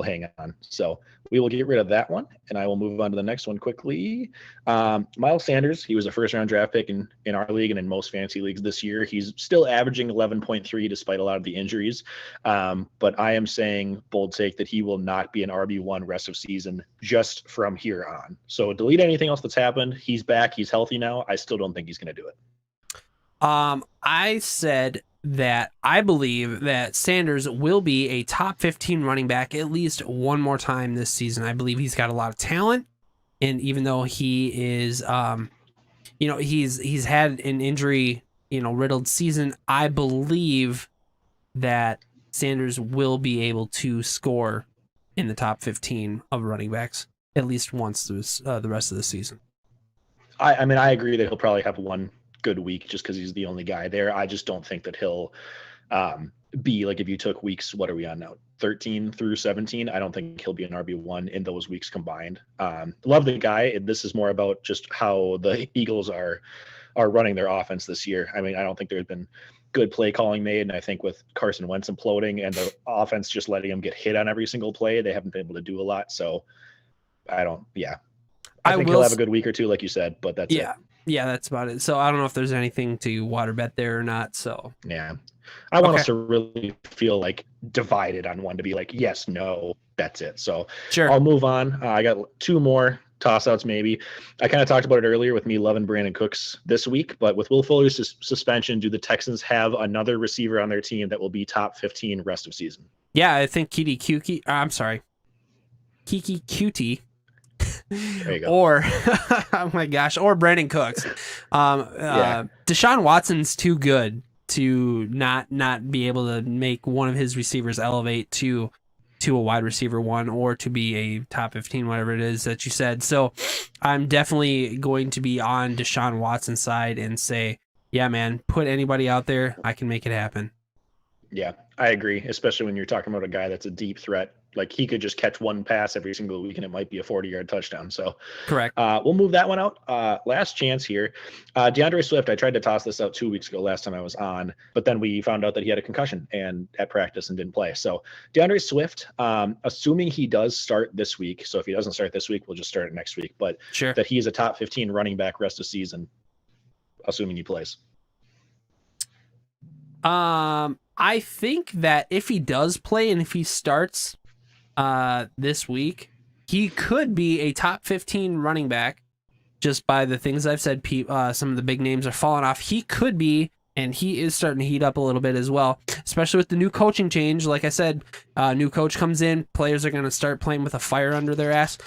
hang on. So we will get rid of that one, and I will move on to the next one quickly. Miles Sanders, he was a first-round draft pick in our league and in most fantasy leagues this year. He's still averaging 11.3 despite a lot of the injuries. But I am saying, bold take, that he will not be an RB1 rest of season just from here on. So delete anything else that's happened. He's back. He's healthy now. I still don't think he's going to do it. I said that I believe that Sanders will be a top 15 running back at least one more time this season. I believe he's got a lot of talent, and even though he is, he's had an injury, riddled season, I believe that Sanders will be able to score in the top 15 of running backs at least once the rest of the season. I mean, I agree that he'll probably have one good week just because he's the only guy there. I just don't think that he'll be like if you took weeks, what are we on now? 13 through 17. I don't think he'll be an RB1 in those weeks combined. Love the guy. This is more about just how the Eagles are running their offense this year. I mean, I don't think there's been good play calling made. And I think with Carson Wentz imploding and the offense just letting him get hit on every single play, they haven't been able to do a lot. So I think he'll have a good week or two, like you said, but that's it. Yeah, that's about it. So I don't know if there's anything to water bet there or not. So yeah, I want us to really feel like divided on one to be like, yes, no, that's it. So sure, I'll move on. I got two more toss outs. Maybe I kind of talked about it earlier with me loving Brandon Cooks this week, but with Will Fuller's suspension, do the Texans have another receiver on their team that will be top 15 rest of season? Yeah, I think Kiki Cutie. There you go. Or, oh my gosh, or Brandon Cooks. Deshaun Watson's too good to not be able to make one of his receivers elevate to a wide receiver one or to be a top 15, whatever it is that you said. So I'm definitely going to be on Deshaun Watson's side and say, yeah, man, put anybody out there. I can make it happen. Yeah, I agree, especially when you're talking about a guy that's a deep threat. Like he could just catch one pass every single week and it might be a 40-yard touchdown. So correct. We'll move that one out. Last chance here. DeAndre Swift, I tried to toss this out 2 weeks ago last time I was on, but then we found out that he had a concussion and at practice and didn't play. So DeAndre Swift, assuming he does start this week. So if he doesn't start this week, we'll just start it next week. But sure, that he is a top 15 running back rest of season, assuming he plays. I think that if he does play and if he starts this week, he could be a top 15 running back just by the things I've said. Some of the big names are falling off. He could be, and he is starting to heat up a little bit as well, especially with the new coaching change. Like I said, new coach comes in, players are going to start playing with a fire under their ass.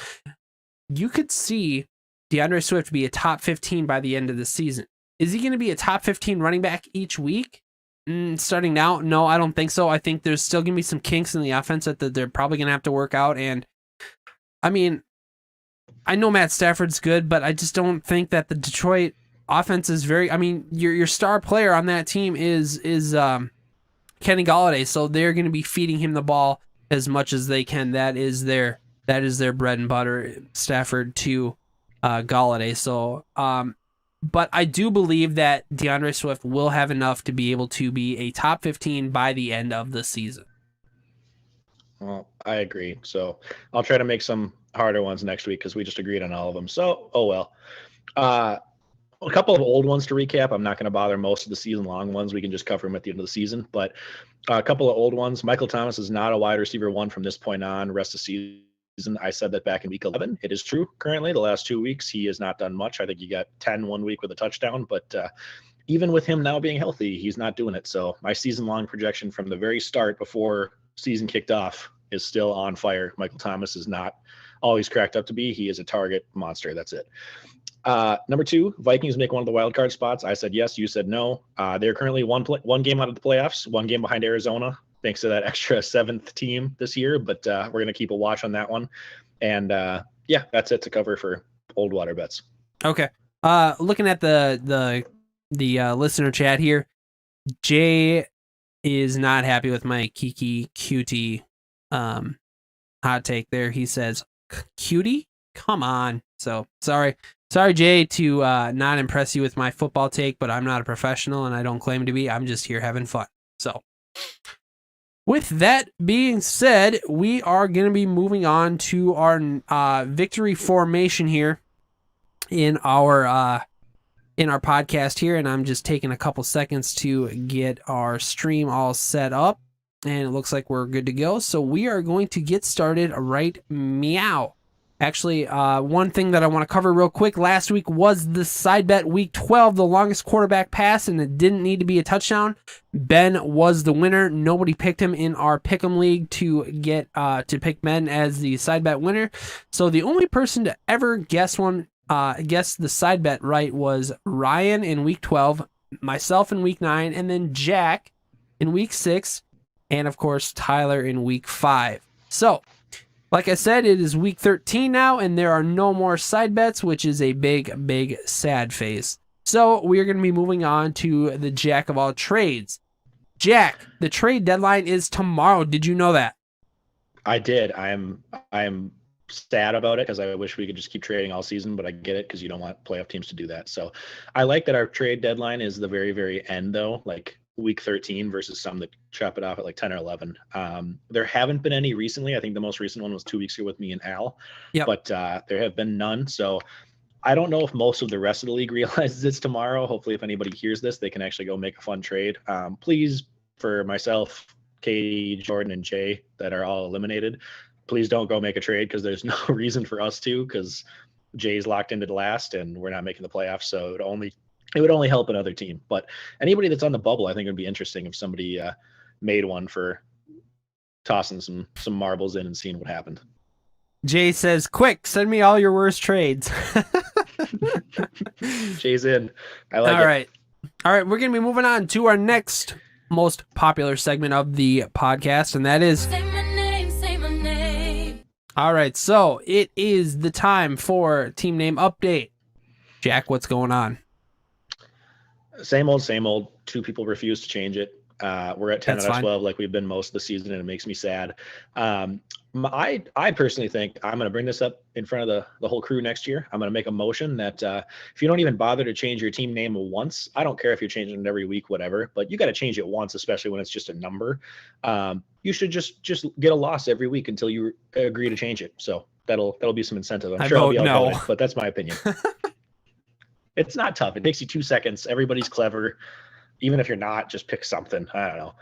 You could see DeAndre Swift be a top 15 by the end of the season. Is he going to be a top 15 running back each week? Starting now, no, I don't think so. I think there's still going to be some kinks in the offense that they're probably going to have to work out. And I mean, I know Matt Stafford's good, but I just don't think that the Detroit offense is very. I mean, your star player on that team is Kenny Golladay, so they're going to be feeding him the ball as much as they can. That is their bread and butter. Stafford to Golladay. So but I do believe that DeAndre Swift will have enough to be able to be a top 15 by the end of the season. Well, I agree. So I'll try to make some harder ones next week because we just agreed on all of them. So, oh well. A couple of old ones to recap. I'm not going to bother most of the season-long ones. We can just cover them at the end of the season. But a couple of old ones. Michael Thomas is not a wide receiver one from this point on. Rest of the season. I said that back in week 11. It is true. Currently, the last 2 weeks, he has not done much. I think he got 10 1 week with a touchdown, but even with him now being healthy, he's not doing it. So my season-long projection from the very start before season kicked off is still on fire. Michael Thomas is not all he's cracked up to be. He is a target monster. That's it. Number two, Vikings make one of the wild card spots. I said yes. You said no. They're currently one game out of the playoffs, one game behind Arizona, thanks to that extra seventh team this year. But we're going to keep a watch on that one. And yeah, that's it to cover for old water bets. Okay. Looking at the listener chat here, Jay is not happy with my Kiki Cutie hot take there. He says, cutie? Come on. So sorry, Jay, to not impress you with my football take, but I'm not a professional and I don't claim to be. I'm just here having fun. So with that being said, we are going to be moving on to our victory formation here in our podcast here, and I'm just taking a couple seconds to get our stream all set up, and it looks like we're good to go. So we are going to get started right meow. Actually, one thing that I want to cover real quick, last week was the side bet week 12, the longest quarterback pass, and it didn't need to be a touchdown. Ben was the winner. Nobody picked him in our Pick'em League to get to pick Ben as the side bet winner. So the only person to ever guess the side bet right was Ryan in week 12, myself in week 9, and then Jack in week 6, and of course Tyler in week 5. So like I said, it is week 13 now, and there are no more side bets, which is a big, big sad face. So we're going to be moving on to the jack of all trades. Jack, the trade deadline is tomorrow. Did you know that? I did. I'm sad about it because I wish we could just keep trading all season, but I get it because you don't want playoff teams to do that. So I like that our trade deadline is the very, very end though, like week 13 versus some that chop it off at like 10 or 11. There haven't been any recently. I think the most recent one was 2 weeks ago with me and Al, but there have been none. So I don't know if most of the rest of the league realizes it's tomorrow. Hopefully if anybody hears this, they can actually go make a fun trade. Please, for myself, Katie, Jordan, and Jay that are all eliminated, please don't go make a trade because there's no reason for us to, because Jay's locked into the last and we're not making the playoffs. So it would only help another team. But anybody that's on the bubble, I think it would be interesting if somebody made one for tossing some marbles in and seeing what happened. Jay says, quick, send me all your worst trades. Jay's in. I like it. All right. We're going to be moving on to our next most popular segment of the podcast, and that is Say My Name, Say My Name. All right. So it is the time for team name update. Jack, what's going on? Same old, same old. 2 people refuse to change it. We're at 10 That's out of fine. 12 like we've been most of the season, and it makes me sad. I personally think I'm going to bring this up in front of the whole crew next year. I'm going to make a motion that if you don't even bother to change your team name once, I don't care if you're changing it every week, whatever, but you got to change it once, especially when it's just a number. You should just get a loss every week until you agree to change it. So that'll be some incentive. I'm sure I'll be outvoted, but that's my opinion. It's not tough. It takes you 2 seconds. Everybody's clever. Even if you're not, just pick something. I don't know.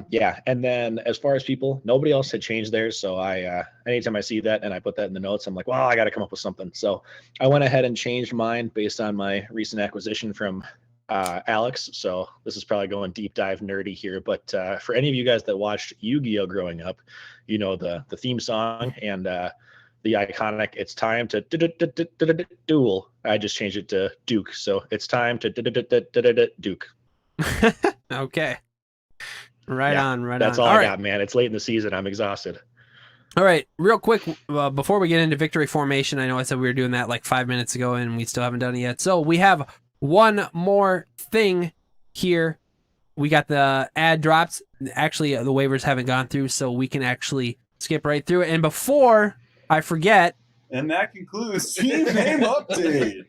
Yeah. And then as far as people, nobody else had changed theirs. So anytime I see that and I put that in the notes, I'm like, well, I got to come up with something. So I went ahead and changed mine based on my recent acquisition from Alex. So this is probably going deep dive nerdy here, but for any of you guys that watched Yu-Gi-Oh growing up, you know, the theme song and the iconic "It's time to duel." I just changed it to Duke. So it's time to Duke. Okay. Right on. That's all I got, man. It's late in the season. I'm exhausted. All right. Real quick, before we get into victory formation, I know I said we were doing that like 5 minutes ago and we still haven't done it yet. So we have one more thing here. We got the ad drops. Actually, the waivers haven't gone through, so we can actually skip right through it. And before I forget. And that concludes team name update.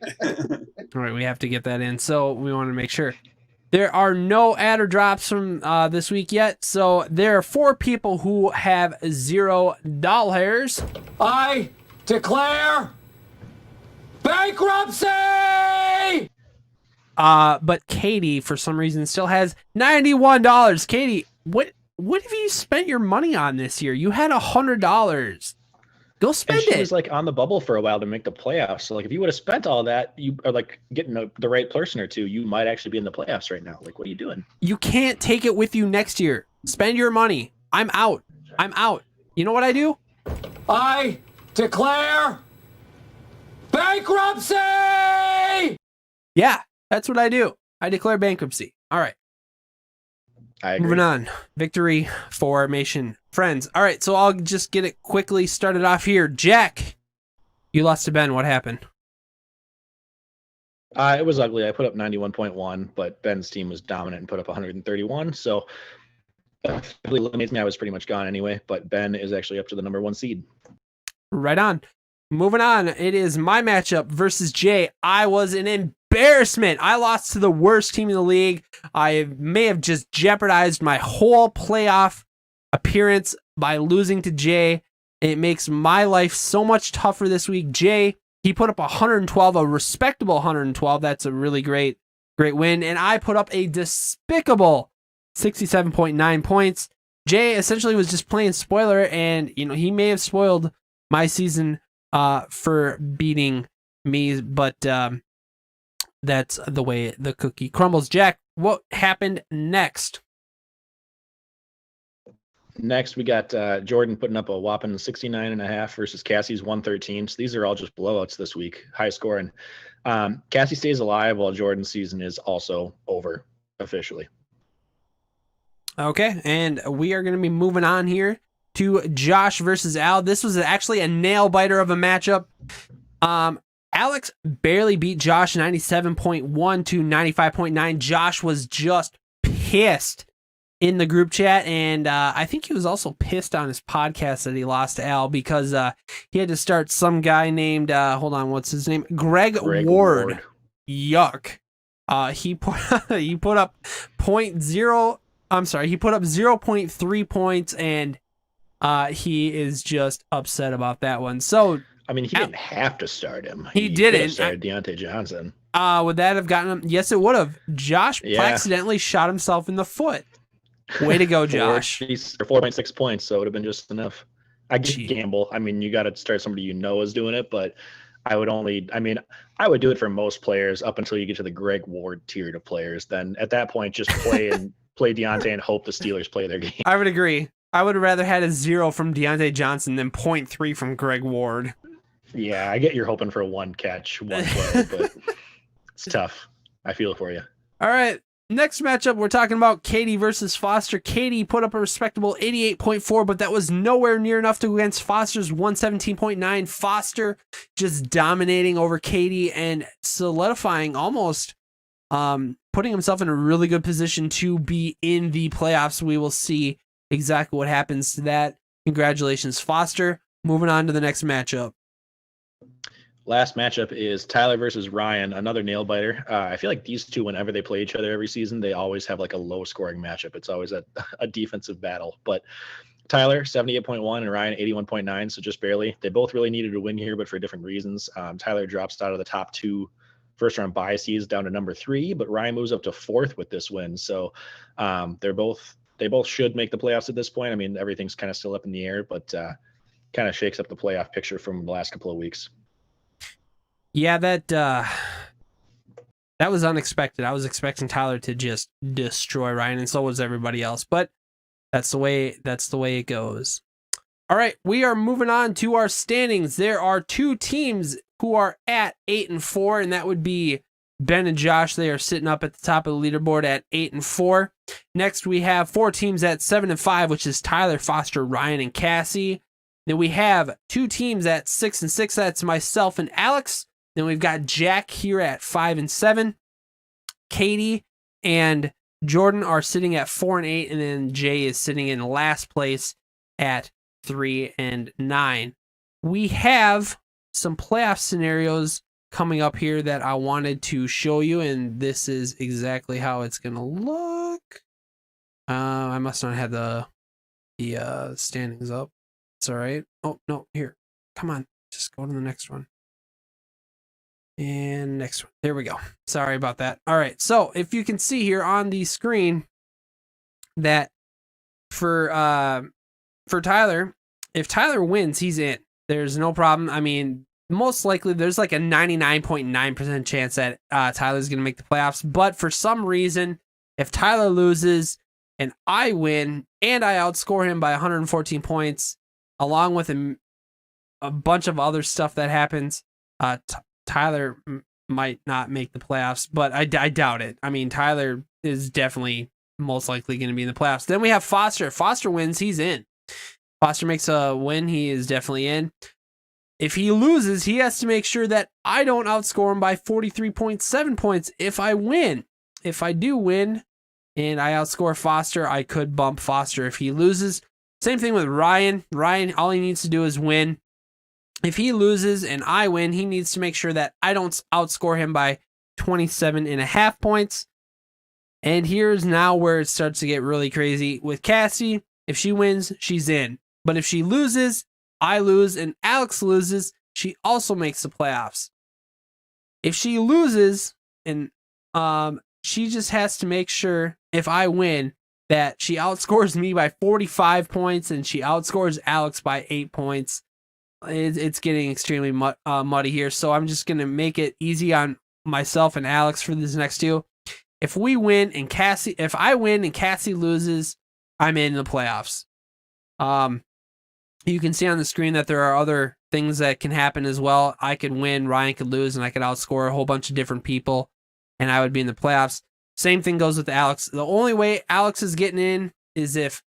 All right, we have to get that in. So we want to make sure. There are no ad or drops from this week yet. So there are 4 people who have $0. I declare bankruptcy! But Katie, for some reason, still has $91. Katie, what have you spent your money on this year? You had $100. Go spend it. She was like on the bubble for a while to make the playoffs. So like if you would have spent all that, you are like getting the right person or two, you might actually be in the playoffs right now. Like, what are you doing? You can't take it with you next year. Spend your money. I'm out. You know what I do? I declare bankruptcy! Yeah, that's what I do. I declare bankruptcy. All right. I agree. Moving on. Victory formation. Friends. All right, so I'll just get it quickly started off here. Jack, you lost to Ben. What happened? It was ugly. I put up 91.1, but Ben's team was dominant and put up 131. So it really eliminates me. I was pretty much gone anyway, but Ben is actually up to the number 1 seed. Right on. Moving on. It is my matchup versus Jay. I was an embarrassment. I lost to the worst team in the league. I may have just jeopardized my whole playoff appearance by losing to Jay. It makes my life so much tougher this week. Jay, he put up 112, a respectable 112. That's a really great win. And I put up a despicable 67.9 points. Jay essentially was just playing spoiler, and he may have spoiled my season for beating me, but that's the way the cookie crumbles. Jack, what happened next? Next, we got Jordan putting up a whopping 69.5 versus Cassie's 113. So these are all just blowouts this week, high scoring. Cassie stays alive while Jordan's season is also over officially. Okay, and we are going to be moving on here to Josh versus Al. This was actually a nail biter of a matchup. Alex barely beat Josh 97.1 to 95.9. Josh was just pissed in the group chat, and I think he was also pissed on his podcast that he lost to Al because he had to start some guy named what's his name? Greg Ward. Yuck. He put up 0.3 points, and he is just upset about that one. So I mean, he didn't have to start him. He didn't. Started Deontay Johnson. Would that have gotten him? Yes, it would have. Josh accidentally shot himself in the foot. Way to go, Josh. 4.6 points, so it would have been just enough. I get gamble. I mean, you got to start somebody you know is doing it, but I would do it for most players up until you get to the Greg Ward tier of players. Then at that point, just play Deontay and hope the Steelers play their game. I would agree. I would have rather had a 0 from Deontay Johnson than 0.3 from Greg Ward. Yeah, I get you're hoping for a one catch, one play, but it's tough. I feel it for you. All right. Next matchup, we're talking about Katie versus Foster. Katie put up a respectable 88.4, but that was nowhere near enough to go against Foster's 117.9. Foster just dominating over Katie and solidifying almost putting himself in a really good position to be in the playoffs. We will see exactly what happens to that. Congratulations, Foster. Moving on to the next matchup. Last matchup is Tyler versus Ryan, another nail biter. I feel like these two, whenever they play each other every season, they always have like a low scoring matchup. It's always a defensive battle. But Tyler, 78.1 and Ryan, 81.9. So just barely. They both really needed to win here, but for different reasons. Tyler drops out of the top 2 first round biases down to number 3, but Ryan moves up to 4th with this win. So they both should make the playoffs at this point. I mean, everything's kind of still up in the air, but kind of shakes up the playoff picture from the last couple of weeks. Yeah, that was unexpected. I was expecting Tyler to just destroy Ryan, and so was everybody else. But that's the way it goes. All right, we are moving on to our standings. There are 2 teams who are at 8-4, and that would be Ben and Josh. They are sitting up at the top of the leaderboard at 8-4. Next, we have 4 teams at 7-5, which is Tyler, Foster, Ryan, and Cassie. Then we have 2 teams at 6-6. That's myself and Alex. Then we've got Jack here at 5-7. Katie and Jordan are sitting at 4-8, and then Jay is sitting in last place at 3-9. We have some playoff scenarios coming up here that I wanted to show you, and this is exactly how it's gonna look. I must not have the standings up. It's all right. Oh no, here, come on, just go to the next one. And next one. There we go. Sorry about that. All right. So if you can see here on the screen that for Tyler, if Tyler wins, he's in. There's no problem. I mean, most likely there's like a 99.9% chance that Tyler's going to make the playoffs. But for some reason, if Tyler loses and I win and I outscore him by 114 points, along with a bunch of other stuff that happens, Tyler might not make the playoffs, but I doubt it. I mean, Tyler is definitely most likely going to be in the playoffs. Then we have Foster. If Foster wins, he's in. Foster makes a win, he is definitely in. If he loses, he has to make sure that I don't outscore him by 43.7 points if I win. If I do win and I outscore Foster, I could bump Foster if he loses. Same thing with Ryan. Ryan, all he needs to do is win. If he loses and I win, he needs to make sure that I don't outscore him by 27.5 points. And here's now where it starts to get really crazy. With Cassie, if she wins, she's in. But if she loses, I lose, and Alex loses, she also makes the playoffs. If she loses, and she just has to make sure, if I win, that she outscores me by 45 points and she outscores Alex by 8 points. It's getting extremely muddy here, so I'm just going to make it easy on myself and Alex for these next 2. If I win and Cassie loses, I'm in the playoffs. You can see on the screen that there are other things that can happen as well. I could win, Ryan could lose, and I could outscore a whole bunch of different people, and I would be in the playoffs. Same thing goes with Alex. The only way Alex is getting in is if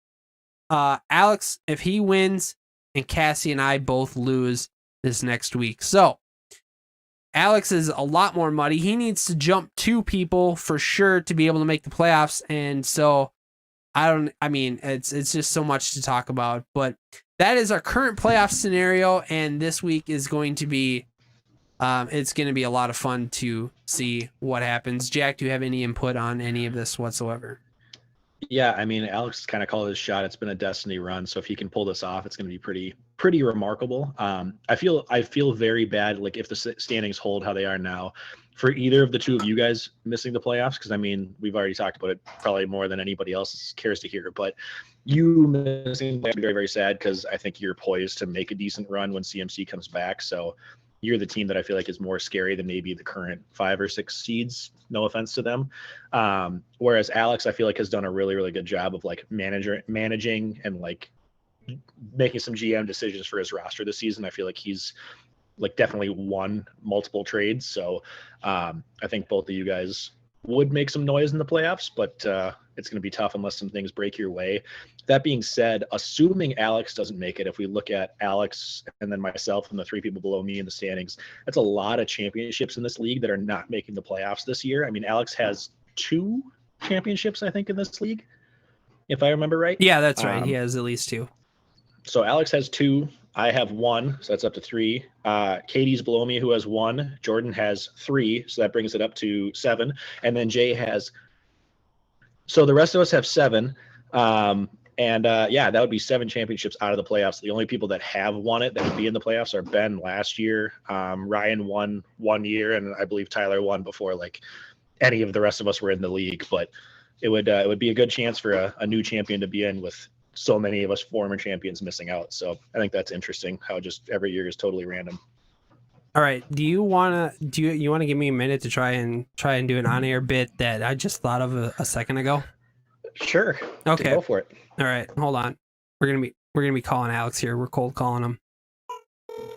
if he wins and Cassie and I both lose this next week. So Alex is a lot more muddy. He needs to jump 2 people for sure to be able to make the playoffs. And so I mean, it's just so much to talk about, but that is our current playoff scenario. And this week is going to be, it's going to be a lot of fun to see what happens. Jack, do you have any input on any of this whatsoever? Yeah, I mean, Alex kind of called his shot. It's been a destiny run, so if he can pull this off, it's going to be pretty remarkable. I feel very bad, like if the standings hold how they are now, for either of the two of you guys missing the playoffs, because I mean, we've already talked about it probably more than anybody else cares to hear. But you missing would be very, very sad, because I think you're poised to make a decent run when CMC comes back. So you're the team that I feel like is more scary than maybe the current 5 or 6 seeds. No offense to them. Whereas Alex, I feel like, has done a really, really good job of like managing and like making some GM decisions for his roster this season. I feel like he's like definitely won multiple trades. So I think both of you guys would make some noise in the playoffs, but it's going to be tough unless some things break your way. That being said, assuming Alex doesn't make it, if we look at Alex and then myself and the 3 people below me in the standings, that's a lot of championships in this league that are not making the playoffs this year. I mean, Alex has 2 championships, I think, in this league, if I remember right. Yeah, that's right. He has at least 2. So Alex has 2. I have 1, so that's up to 3. Katie's below me, who has 1. Jordan has 3, so that brings it up to 7. And then Jay has. So the rest of us have 7. Yeah, that would be 7 championships out of the playoffs. The only people that have won it that would be in the playoffs are Ben last year. Ryan won 1 year, and I believe Tyler won before like any of the rest of us were in the league. But it would be a good chance for a new champion to be in with so many of us former champions missing out. So I think that's interesting how just every year is totally random. All right. Do you want to give me a minute to try and do an on-air bit that I just thought of a second ago? Sure. Okay. Go for it. All right. Hold on. We're going to be calling Alex here. We're cold calling him.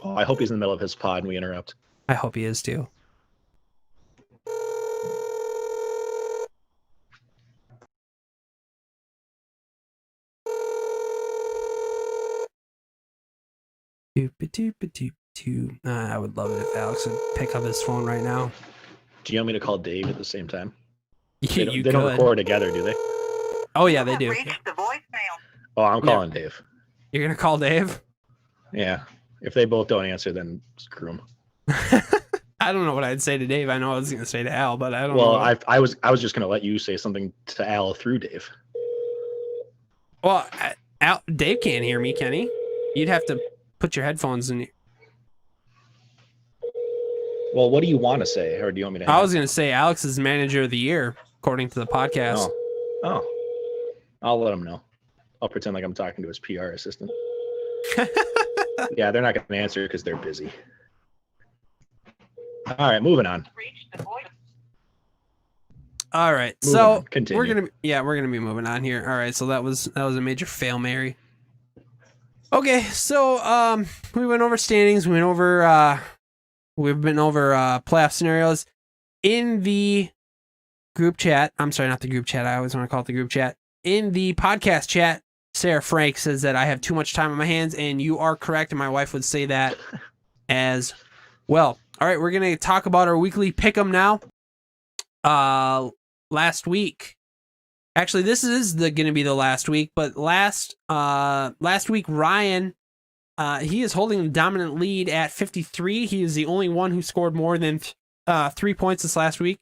Oh, I hope he's in the middle of his pod and we interrupt. I hope he is too. I would love it if Alex would pick up his phone right now. Do you want me to call Dave at the same time? They don't record together, do they? Oh, yeah, they do. Oh, I'm calling Dave. You're going to call Dave? Yeah. If they both don't answer, then screw them. I don't know what I'd say to Dave. I know I was going to say to Al, but I don't know. Well, I was just going to let you say something to Al through Dave. Well, Dave can't hear me, can he? You'd have to put your headphones in. Well, what do you want to say, or do you want me to? I was going to say Alex is manager of the year, according to the podcast. Oh. I'll let him know. I'll pretend like I'm talking to his PR assistant. Yeah, they're not going to answer because they're busy. All right, moving on. All right, so continue. we're gonna be moving on here. All right, so that was a major fail, Mary. Okay, so we went over standings. We've been over playoff scenarios in the group chat. I'm sorry, not the group chat. I always want to call it the group chat. In the podcast chat, Sarah Frank says that I have too much time on my hands, and you are correct, and my wife would say that as well. All right, we're going to talk about our weekly pick'em now. Last week, actually, this is going to be the last week, but last week, Ryan, he is holding a dominant lead at 53. He is the only one who scored more than 3 points this last week.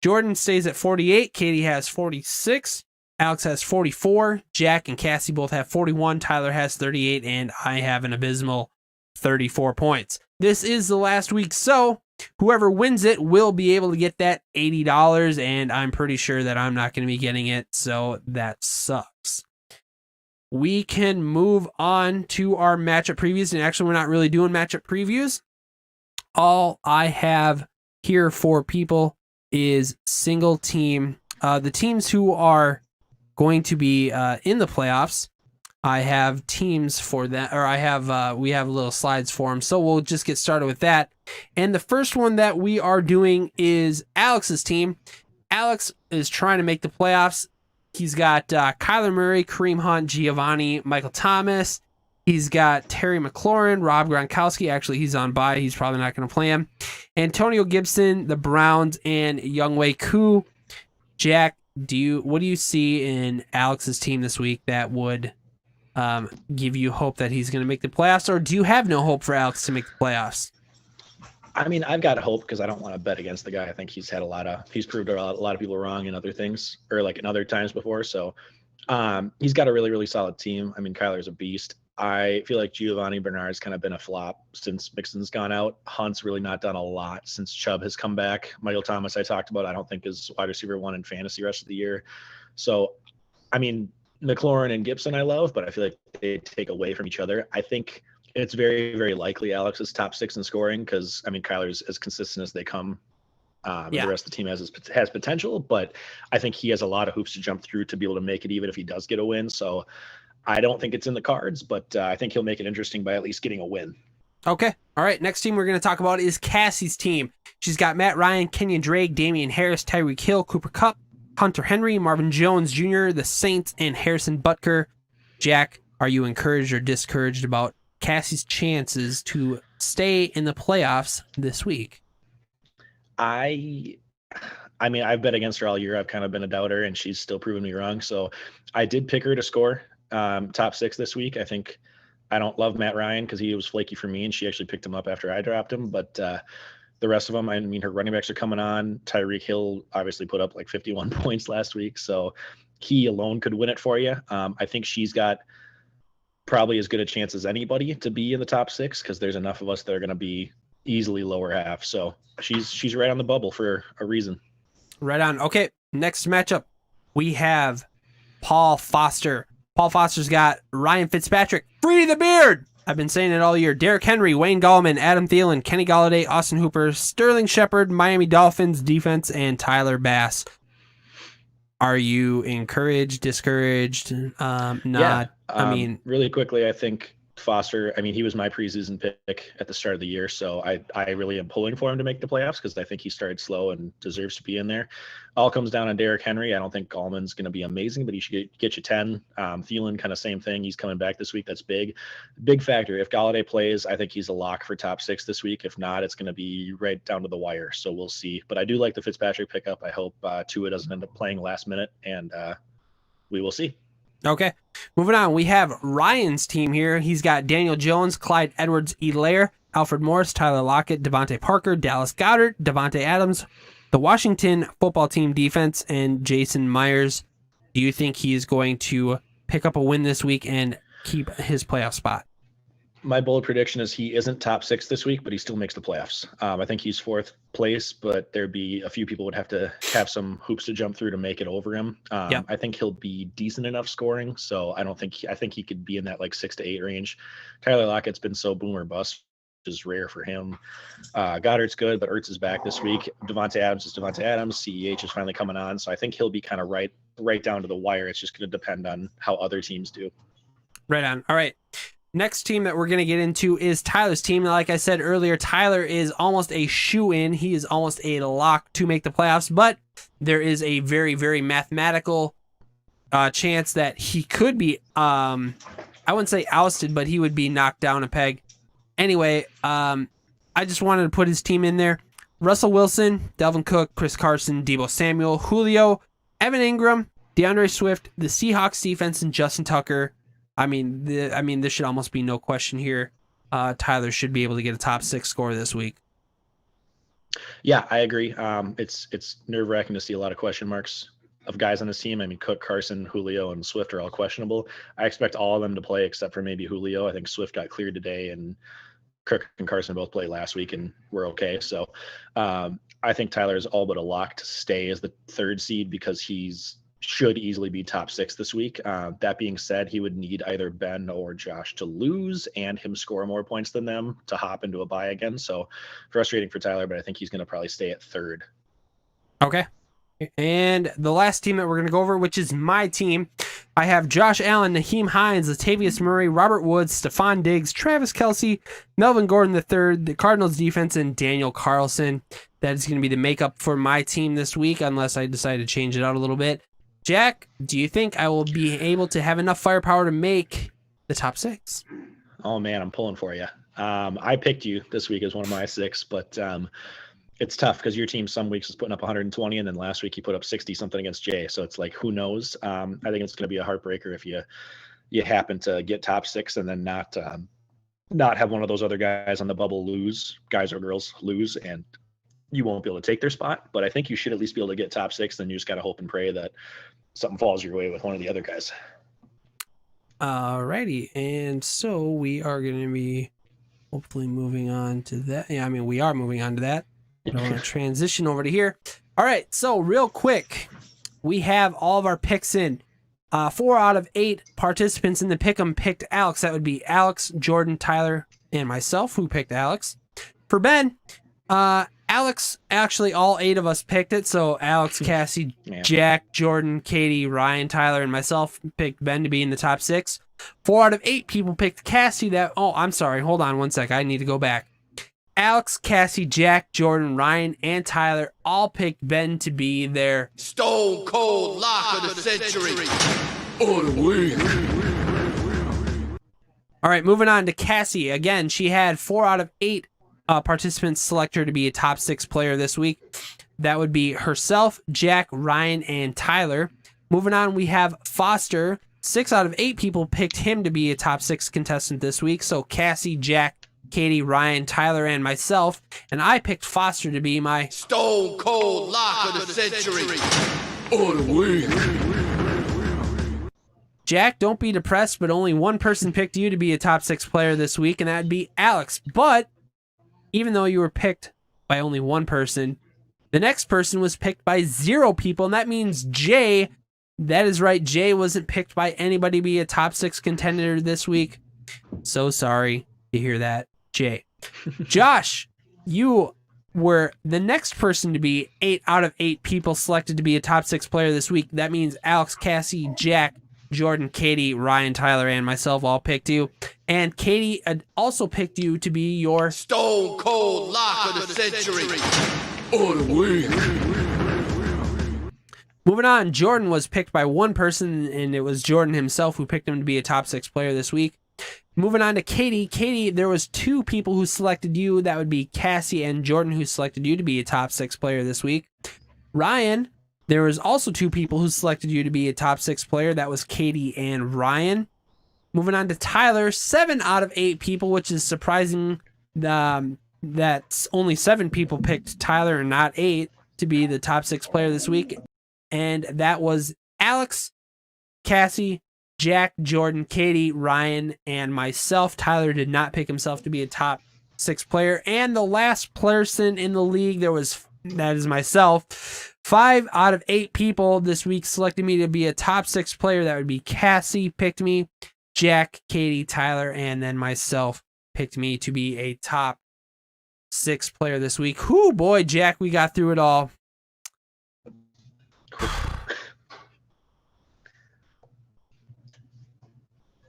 Jordan stays at 48. Katie has 46. Alex has 44. Jack and Cassie both have 41. Tyler has 38, and I have an abysmal 34 points. This is the last week, so whoever wins it will be able to get that $80, and I'm pretty sure that I'm not going to be getting it, so that sucks. We can move on to our matchup previews, and actually we're not really doing matchup previews. All I have here for people is single team. The teams who are going to be in the playoffs, I have teams for that, or we have little slides for them. So we'll just get started with that. And the first one that we are doing is Alex's team. Alex is trying to make the playoffs. He's got Kyler Murray, Kareem Hunt, Giovanni, Michael Thomas. He's got Terry McLaurin, Rob Gronkowski. Actually, he's on bye. He's probably not going to play him. Antonio Gibson, the Browns, and Younghoe Koo. Jack what do you see in Alex's team this week that would give you hope that he's going to make the playoffs, or do you have no hope for Alex to make the playoffs? I mean, I've got hope because I don't want to bet against the guy. I think he's proved a lot of people wrong in other things, or like in other times before. So he's got a really, really solid team. I mean, Kyler's a beast. I feel like Giovanni Bernard's kind of been a flop since Mixon's gone out. Hunt's really not done a lot since Chubb has come back. Michael Thomas, I talked about, I don't think is wide receiver 1 in fantasy rest of the year. So, I mean, McLaurin and Gibson I love, but I feel like they take away from each other. I think it's very, very likely Alex is top 6 in scoring because, I mean, Kyler's as consistent as they come. The rest of the team has potential, but I think he has a lot of hoops to jump through to be able to make it even if he does get a win. So I don't think it's in the cards, but I think he'll make it interesting by at least getting a win. Okay. All right. Next team we're going to talk about is Cassie's team. She's got Matt Ryan, Kenyon Drake, Damian Harris, Tyreek Hill, Cooper Kupp, Hunter Henry, Marvin Jones Jr., the Saints, and Harrison Butker. Jack, are you encouraged or discouraged about Cassie's chances to stay in the playoffs this week? I mean, I've bet against her all year. I've kind of been a doubter, and she's still proving me wrong. So I did pick her to score top 6 this week. I don't love Matt Ryan because he was flaky for me, and she actually picked him up after I dropped him. But the rest of them, I mean, her running backs are coming on. Tyreek Hill obviously put up like 51 points last week, so he alone could win it for you. I think she's got probably as good a chance as anybody to be in the top 6 because there's enough of us that are going to be easily lower half. So she's right on the bubble for a reason. Right on. Okay, next matchup, we have Paul Foster. Paul Foster's got Ryan Fitzpatrick, free the beard. I've been saying it all year. Derrick Henry, Wayne Gallman, Adam Thielen, Kenny Galladay, Austin Hooper, Sterling Shepard, Miami Dolphins defense, and Tyler Bass. Are you encouraged, discouraged? Not. Yeah. I mean, really quickly, I think Foster, I mean, he was my preseason pick at the start of the year, so I really am pulling for him to make the playoffs because I think he started slow and deserves to be in there. All comes down on Derrick Henry. I don't think Gallman's going to be amazing, but he should get you 10. Thielen, kind of same thing. He's coming back this week. That's big factor. If Galladay plays, I think he's a lock for top 6 this week. If not, it's going to be right down to the wire, so we'll see. But I do like the Fitzpatrick pickup. I hope Tua doesn't end up playing last minute, and we will see. Okay, moving on. We have Ryan's team here. He's got Daniel Jones, Clyde Edwards-Helaire, Alfred Morris, Tyler Lockett, Devontae Parker, Dallas Goedert, Davante Adams, the Washington football team defense, and Jason Myers. Do you think he is going to pick up a win this week and keep his playoff spot? My bold prediction is he isn't top 6 this week, but he still makes the playoffs. I think he's 4th place, but there'd be a few people would have to have some hoops to jump through to make it over him. I think he'll be decent enough scoring, so I think he could be in that like 6 to 8 range. Tyler Lockett's been so boom or bust, which is rare for him. Goddard's good, but Ertz is back this week. Davante Adams is Davante Adams. CEH is finally coming on, so I think he'll be kind of right down to the wire. It's just going to depend on how other teams do. Right on. All right. Next team that we're going to get into is Tyler's team. Like I said earlier, Tyler is almost a shoe-in. He is almost a lock to make the playoffs, but there is a very, very mathematical chance that he could be, I wouldn't say ousted, but he would be knocked down a peg. Anyway, I just wanted to put his team in there. Russell Wilson, Delvin Cook, Chris Carson, Deebo Samuel, Julio, Evan Ingram, DeAndre Swift, the Seahawks defense, and Justin Tucker. I mean, there should almost be no question here. Tyler should be able to get a top 6 score this week. Yeah, I agree. It's nerve-wracking to see a lot of question marks of guys on his team. I mean, Cook, Carson, Julio, and Swift are all questionable. I expect all of them to play except for maybe Julio. I think Swift got cleared today, and Cook and Carson both played last week, and we're okay. So I think Tyler is all but a lock to stay as the 3rd seed because should easily be top 6 this week. That being said, he would need either Ben or Josh to lose and him score more points than them to hop into a bye again. So frustrating for Tyler, but I think he's going to probably stay at 3rd. Okay. And the last team that we're going to go over, which is my team, I have Josh Allen, Naheem Hines, Latavius Murray, Robert Woods, Stephon Diggs, Travis Kelce, Melvin Gordon III, the Cardinals defense, and Daniel Carlson. That is going to be the makeup for my team this week, unless I decide to change it out a little bit. Jack, do you think I will be able to have enough firepower to make the top 6? Oh man, I'm pulling for you. I picked you this week as one of my 6, but it's tough because your team some weeks is putting up 120, and then last week you put up 60 something against Jay. So it's like, who knows? I think it's going to be a heartbreaker if you happen to get top 6 and then not have one of those other guys on the bubble lose, guys or girls lose, and you won't be able to take their spot. But I think you should at least be able to get top 6. Then you just got to hope and pray that something falls your way with one of the other guys. Alrighty, and so we are going to be hopefully moving on to that. Yeah, I mean, we are moving on to that. I want to transition over to here. All right, so real quick, we have all of our picks in. 4 out of 8 participants in the pick'em picked Alex. That would be Alex, Jordan, Tyler, and myself, who picked Alex. For Ben, Alex, actually all 8 of us picked it. So Alex, Cassie, Jack, Jordan, Katie, Ryan, Tyler, and myself picked Ben to be in the top 6. 4 out of 8 people picked Cassie. I'm sorry. Hold on one sec. I need to go back. Alex, Cassie, Jack, Jordan, Ryan, and Tyler all picked Ben to be their Stone Cold Lock of the Century. Or the week. All right, moving on to Cassie. Again, she had 4 out of 8 participants select her to be a top 6 player this week. That would be herself, Jack, Ryan, and Tyler. Moving on, we have Foster. 6 out of 8 people picked him to be a top 6 contestant this week. So Cassie, Jack, Katie, Ryan, Tyler, and myself. And I picked Foster to be my Stone Cold Lock of the Century. Or the week. Jack, don't be depressed, but only one person picked you to be a top 6 player this week, and that would be Alex. But even though you were picked by only one person, the next person was picked by 0 people, and that means Jay. That is right, Jay wasn't picked by anybody to be a top 6 contender this week. So sorry to hear that, Jay. Josh, you were the next person to be 8 out of 8 people selected to be a top 6 player this week. That means Alex, Cassie, Jack, Jordan, Katie, Ryan, Tyler, and myself all picked you. And Katie also picked you to be your Stone Cold Lock of the Century. Or the week. Moving on, Jordan was picked by one person, and it was Jordan himself who picked him to be a top 6 player this week. Moving on to Katie. Katie, there was 2 people who selected you. That would be Cassie and Jordan, who selected you to be a top 6 player this week. Ryan, there was also 2 people who selected you to be a top 6 player. That was Katie and Ryan. Moving on to Tyler, 7 out of 8 people, which is surprising. That's only 7 people picked Tyler and not 8 to be the top 6 player this week. And that was Alex, Cassie, Jack, Jordan, Katie, Ryan, and myself. Tyler did not pick himself to be a top 6 player. And the last person in the league, that is myself. 5 out of 8 people this week selected me to be a top 6 player. That would be Cassie picked me, Jack, Katie, Tyler, and then myself picked me to be a top 6 player this week. Whoo, boy, Jack, we got through it all.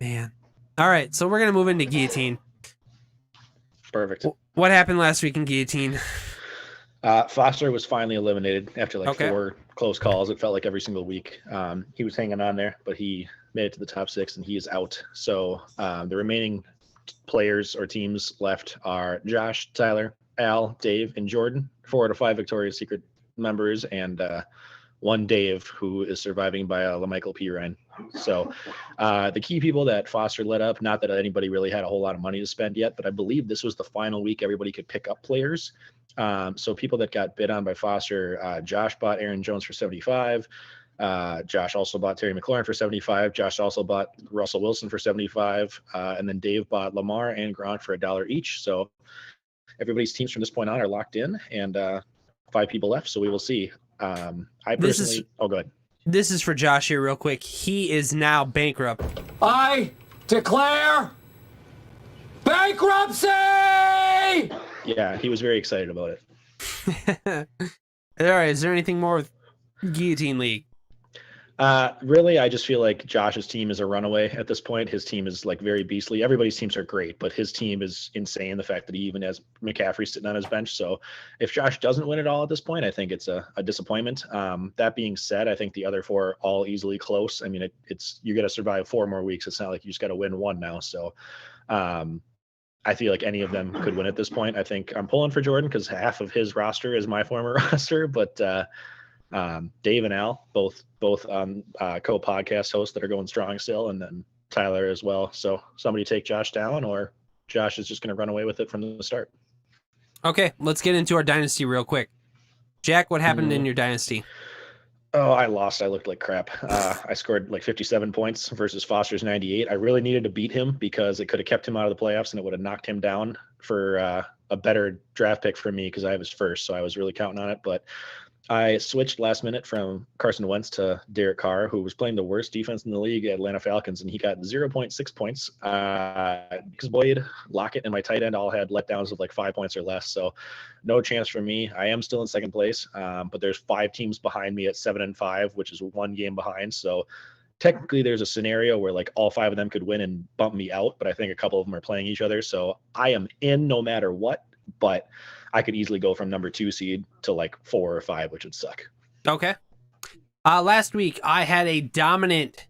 Man. All right, so we're going to move into Guillotine. Perfect. What happened last week in Guillotine? Foster was finally eliminated after 4 close calls. It felt like every single week. He was hanging on there, but he made it to the top 6, and he is out. So the remaining players or teams left are Josh, Tyler, Al, Dave, and Jordan. 4 out of 5 Victoria's Secret members, and 1 Dave, who is surviving by LaMichael P. Ryan. So the key people that Foster led up, not that anybody really had a whole lot of money to spend yet, but I believe this was the final week everybody could pick up players. So people that got bid on by Foster, Josh bought Aaron Jones for 75. Josh also bought Terry McLaurin for 75. Josh also bought Russell Wilson for 75. And then Dave bought Lamar and Gronk for $1 each. So everybody's teams from this point on are locked in, and 5 people left. So we will see. I personally, go ahead. This is for Josh here real quick. He is now bankrupt. I declare bankruptcy! Yeah, he was very excited about it. All right, is there anything more with Guillotine League? Really, I just feel like Josh's team is a runaway at this point. His team is very beastly. Everybody's teams are great, but his team is insane. The fact that he even has McCaffrey sitting on his bench. So if Josh doesn't win it all at this point, I think it's a disappointment. That being said, I think the other 4 are all easily close. I mean, it's you got to survive 4 more weeks. It's not like you just got to win 1 now. So I feel like any of them could win at this point. I think I'm pulling for Jordan because half of his roster is my former roster, but Dave and Al, both co-podcast hosts that are going strong still, and then Tyler as well. So somebody take Josh down, or Josh is just going to run away with it from the start. Okay, let's get into our dynasty real quick. Jack, what happened in your dynasty? Oh, I lost. I looked like crap. I scored like 57 points versus Foster's 98. I really needed to beat him because it could have kept him out of the playoffs and it would have knocked him down for a better draft pick for me because I was first. So I was really counting on it. But I switched last minute from Carson Wentz to Derek Carr, who was playing the worst defense in the league at Atlanta Falcons, and he got 0.6 points. Because Boyd, Lockett, and my tight end all had letdowns of like 5 points or less, so no chance for me. I am still in second place, but there's 5 teams behind me at 7-5, which is 1 game behind. So technically, there's a scenario where like all 5 of them could win and bump me out, but I think a couple of them are playing each other, so I am in no matter what. But I could easily go from number 2 seed to like 4 or 5, which would suck. Okay. Last week I had a dominant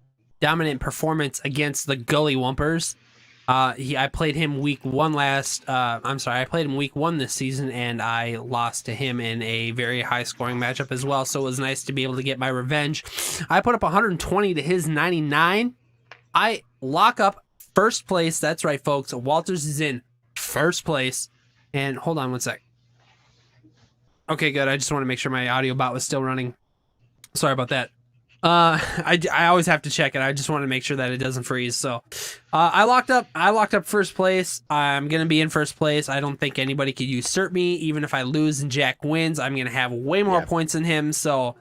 performance against the Gully Wumpers. I played him week 1 I played him week 1 this season, and I lost to him in a very high scoring matchup as well. So it was nice to be able to get my revenge. I put up 120 to his 99. I lock up first place. That's right, folks. Walters is in first place. And hold on one sec. Okay, good. I just want to make sure my audio bot was still running. Sorry about that. I always have to check it. I just want to make sure that it doesn't freeze. So, I locked up first place. I'm gonna be in first place. I don't think anybody could usurp me. Even if I lose and Jack wins, I'm gonna have way more points than him. So,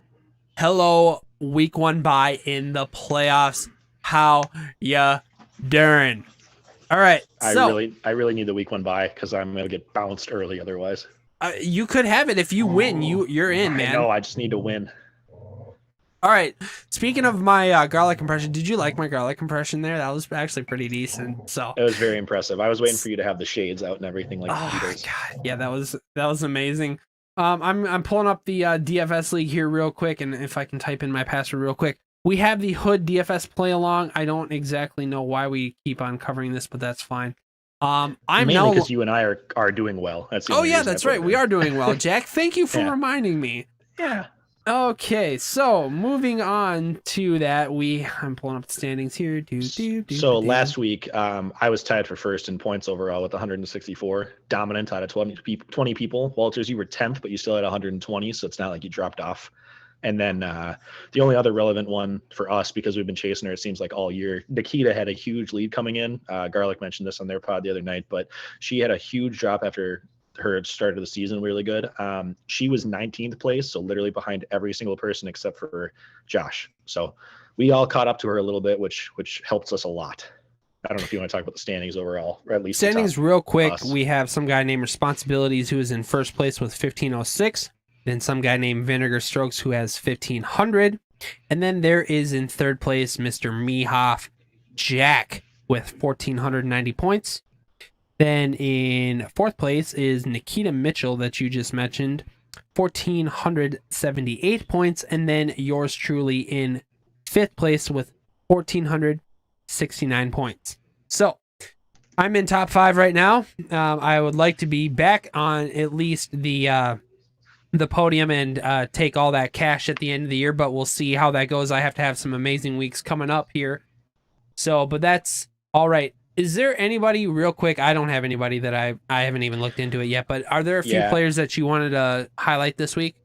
hello, week 1 bye in the playoffs. How ya doing? All right. I really need the week 1 bye because I'm gonna get bounced early otherwise. You could have it if you win. You're in, man. No, I just need to win. All right. Speaking of my garlic impression, did you like my garlic impression there? That was actually pretty decent. So it was very impressive. I was waiting for you to have the shades out and everything like that. Oh God, yeah, that was amazing. I'm pulling up the DFS league here real quick, and if I can type in my password real quick. We have the Hood DFS play along. I don't exactly know why we keep on covering this, but that's fine. I'm mainly because you and I are doing well. That's that's right. We are doing well, Jack. Thank you for reminding me. Yeah. Okay, so moving on to that, I'm pulling up the standings here. So last week, I was tied for first in points overall with 164, dominant out of 20 people. Walters, you were 10th, but you still had 120, so it's not like you dropped off. And then the only other relevant one for us, because we've been chasing her, it seems like all year, Nikita had a huge lead coming in. Garlic mentioned this on their pod the other night, but she had a huge drop after her start of the season really good. She was 19th place, so literally behind every single person except for Josh. So we all caught up to her a little bit, which helps us a lot. I don't know if you want to talk about the standings overall, or at least standings real quick. We have some guy named Responsibilities who is in first place with 1506. Then some guy named Vinegar Strokes who has 1500. And then there is in third place Mr. Mehoff Jack with 1490 points. Then in fourth place is Nikita Mitchell that you just mentioned, 1,478 points. And then yours truly in fifth place with 1,469 points. So I'm in top 5 right now. I would like to be back on at least the podium and take all that cash at the end of the year, but we'll see how that goes. I have to have some amazing weeks coming up here. So, but that's all right. Is there anybody real quick? I don't have anybody that I haven't even looked into it yet, but are there a few players that you wanted to highlight this week?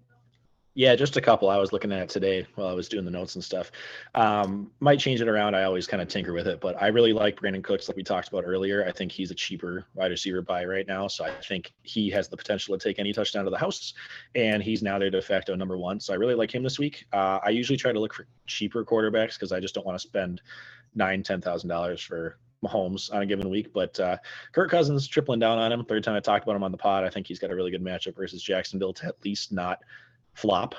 Yeah, just a couple. I was looking at it today while I was doing the notes and stuff. Might change it around. I always kind of tinker with it, but I really like Brandon Cooks, like we talked about earlier. I think he's a cheaper wide receiver buy right now, so I think he has the potential to take any touchdown to the house, and he's now their de facto number 1. So I really like him this week. I usually try to look for cheaper quarterbacks because I just don't want to spend $9,000-$10,000 for Mahomes on a given week, but Kirk Cousins tripling down on him. Third time I talked about him on the pod. I think he's got a really good matchup versus Jacksonville to at least not flop.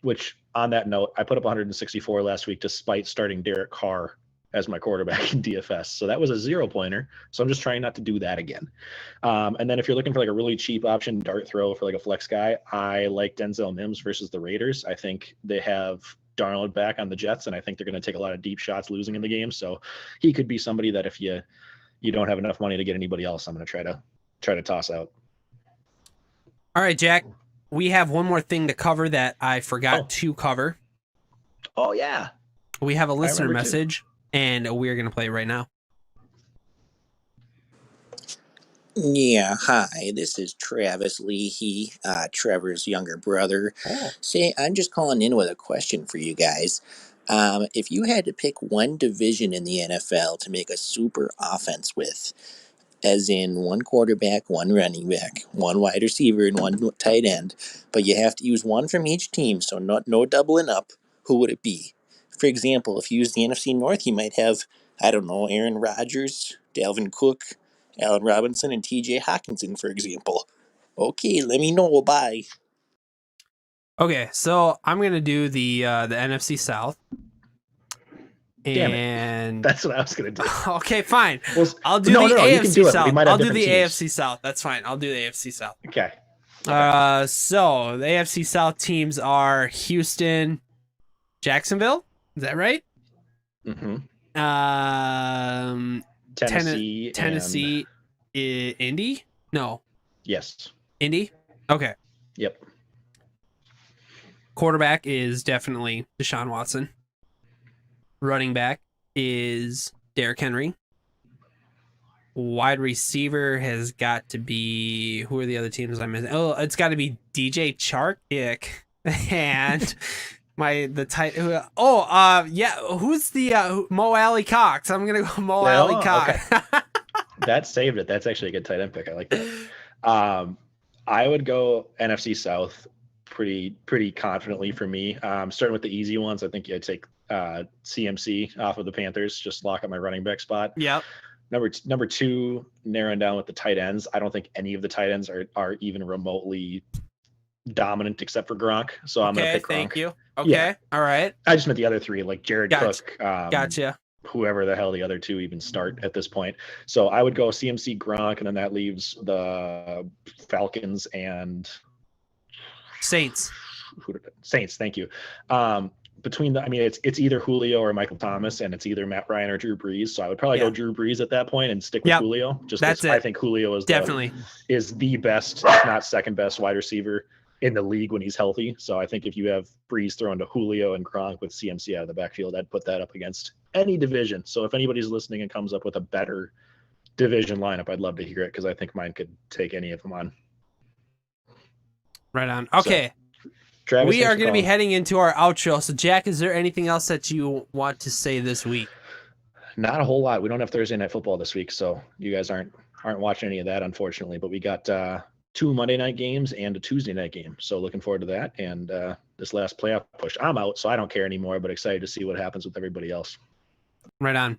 Which on that note, I put up 164 last week despite starting Derek Carr as my quarterback in DFS. So that was a 0-pointer. So I'm just trying not to do that again. And then if you're looking for like a really cheap option, dart throw for like a flex guy, I like Denzel Mims versus the Raiders. I think they have Darnold back on the Jets, and I think they're going to take a lot of deep shots losing in the game. So he could be somebody that if you you don't have enough money to get anybody else, I'm going to try to toss out. All right, Jack. We have one more thing to cover that I forgot to cover. Oh yeah. We have a listener message, and we're going to play it right now. Yeah, hi, this is Travis Leahy, Trevor's younger brother. Say, I'm just calling in with a question for you guys. If you had to pick one division in the NFL to make a super offense with, as in one quarterback, one running back, one wide receiver, and one tight end, but you have to use one from each team, so no doubling up, who would it be? For example, if you use the NFC North, you might have, I don't know, Aaron Rodgers, Dalvin Cook, Allen Robinson, and TJ Hawkinson, for example. Okay, let me know. Bye. Okay, so I'm gonna do the NFC South. Damn and it. That's what I was gonna do. Okay, fine. Well, I'll do the AFC South. I'll do the teams. AFC South. That's fine. I'll do the AFC South. Okay. So the AFC South teams are Houston, Jacksonville. Is that right? Mm-hmm. Tennessee, Indy? No. Yes. Indy? Okay. Yep. Quarterback is definitely Deshaun Watson. Running back is Derrick Henry. Wide receiver has got to be, who are the other teams I'm missing? Oh, it's got to be DJ Chark and who's the Mo Alley Cox? I'm gonna go Mo Alley Cox. Okay. That saved it. That's actually a good tight end pick. I like that. I would go NFC South pretty confidently for me. Starting with the easy ones, I think I'd take CMC off of the Panthers. Just lock up my running back spot. Yep. Number two, narrowing down with the tight ends. I don't think any of the tight ends are even remotely dominant except for Gronk. So I'm going to pick Gronk. Thank you. Okay. Yeah. All right. I just meant the other three, like Jared Cook. Gotcha. Whoever the hell the other two even start at this point. So I would go CMC, Gronk, and then that leaves the Falcons and Saints. Saints. Thank you. It's either Julio or Michael Thomas, and it's either Matt Ryan or Drew Brees. So I would probably go Drew Brees at that point and stick with Julio. Just because I think Julio is the best, if not second best wide receiver in the league when he's healthy. So I think if you have Brees thrown to Julio and Gronk with CMC out of the backfield, I'd put that up against any division. So if anybody's listening and comes up with a better division lineup, I'd love to hear it because I think mine could take any of them on. Right on. Okay. So, Travis, we are going to be heading into our outro. So, Jack, is there anything else that you want to say this week? Not a whole lot. We don't have Thursday Night Football this week, so you guys aren't watching any of that, unfortunately. But we got 2 Monday night games and a Tuesday night game. So looking forward to that. And this last playoff push. I'm out, so I don't care anymore, but excited to see what happens with everybody else. Right on.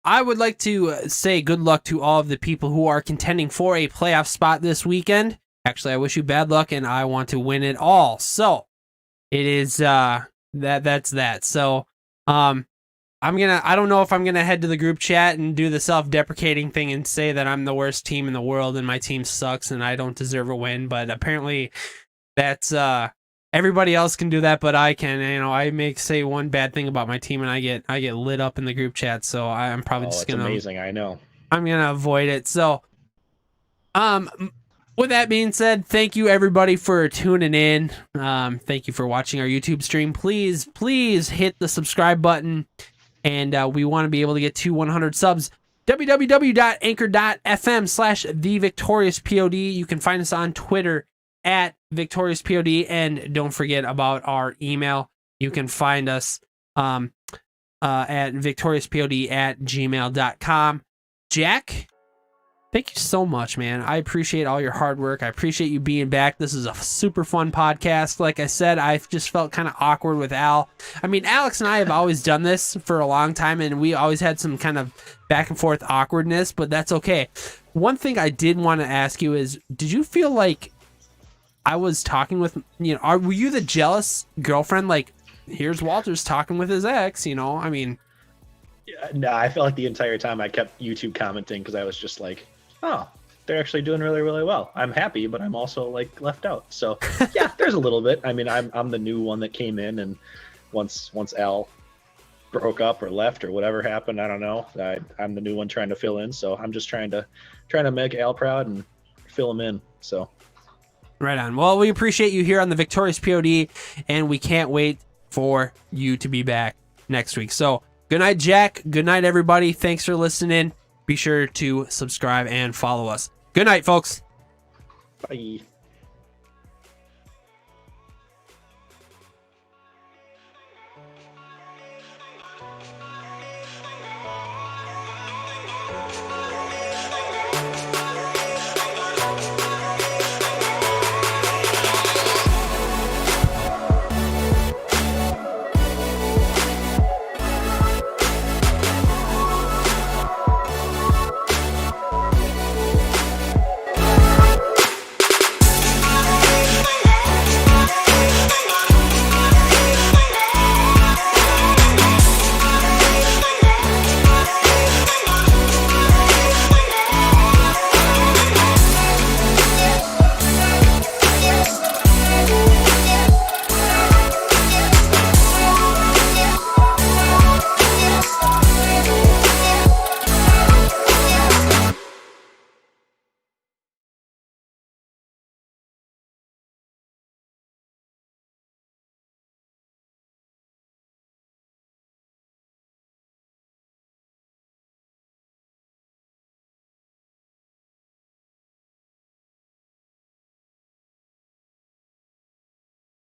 I would like to say good luck to all of the people who are contending for a playoff spot this weekend. Actually, I wish you bad luck, and I want to win it all. So it is that's that. So I don't know if I'm gonna head to the group chat and do the self-deprecating thing and say that I'm the worst team in the world and my team sucks and I don't deserve a win, but apparently that's everybody else can do that, but I can. I say one bad thing about my team and I get lit up in the group chat, so I'm probably just gonna. Amazing, I know. I'm gonna avoid it. So with that being said, thank you everybody for tuning in. Thank you for watching our YouTube stream. Please hit the subscribe button. And we want to be able to get to 100 subs. www.anchor.fm/thevictoriouspod. You can find us on Twitter at victoriouspod. And don't forget about our email. You can find us at victoriouspod@gmail.com. Jack, thank you so much, man. I appreciate all your hard work. I appreciate you being back. This is a super fun podcast. Like I said, I just felt kind of awkward with Al. I mean, Alex and I have always done this for a long time, and we always had some kind of back and forth awkwardness, but that's okay. One thing I did want to ask you is, did you feel like I was talking with, were you the jealous girlfriend? Like, here's Walter's talking with his ex, I mean. No, I felt like the entire time I kept YouTube commenting because I was just like, oh, they're actually doing really, really well. I'm happy, but I'm also like left out. So yeah, there's a little bit. I mean, I'm the new one that came in, and once Al broke up or left or whatever happened. I don't know. I'm the new one trying to fill in, so I'm just trying to make Al proud and fill him in. So Right on. Well, we appreciate you here on the Victorious POD, and we can't wait for you to be back next week. So good night, Jack. Good night, everybody. Thanks for listening. Be sure to subscribe and follow us. Good night, folks. bye.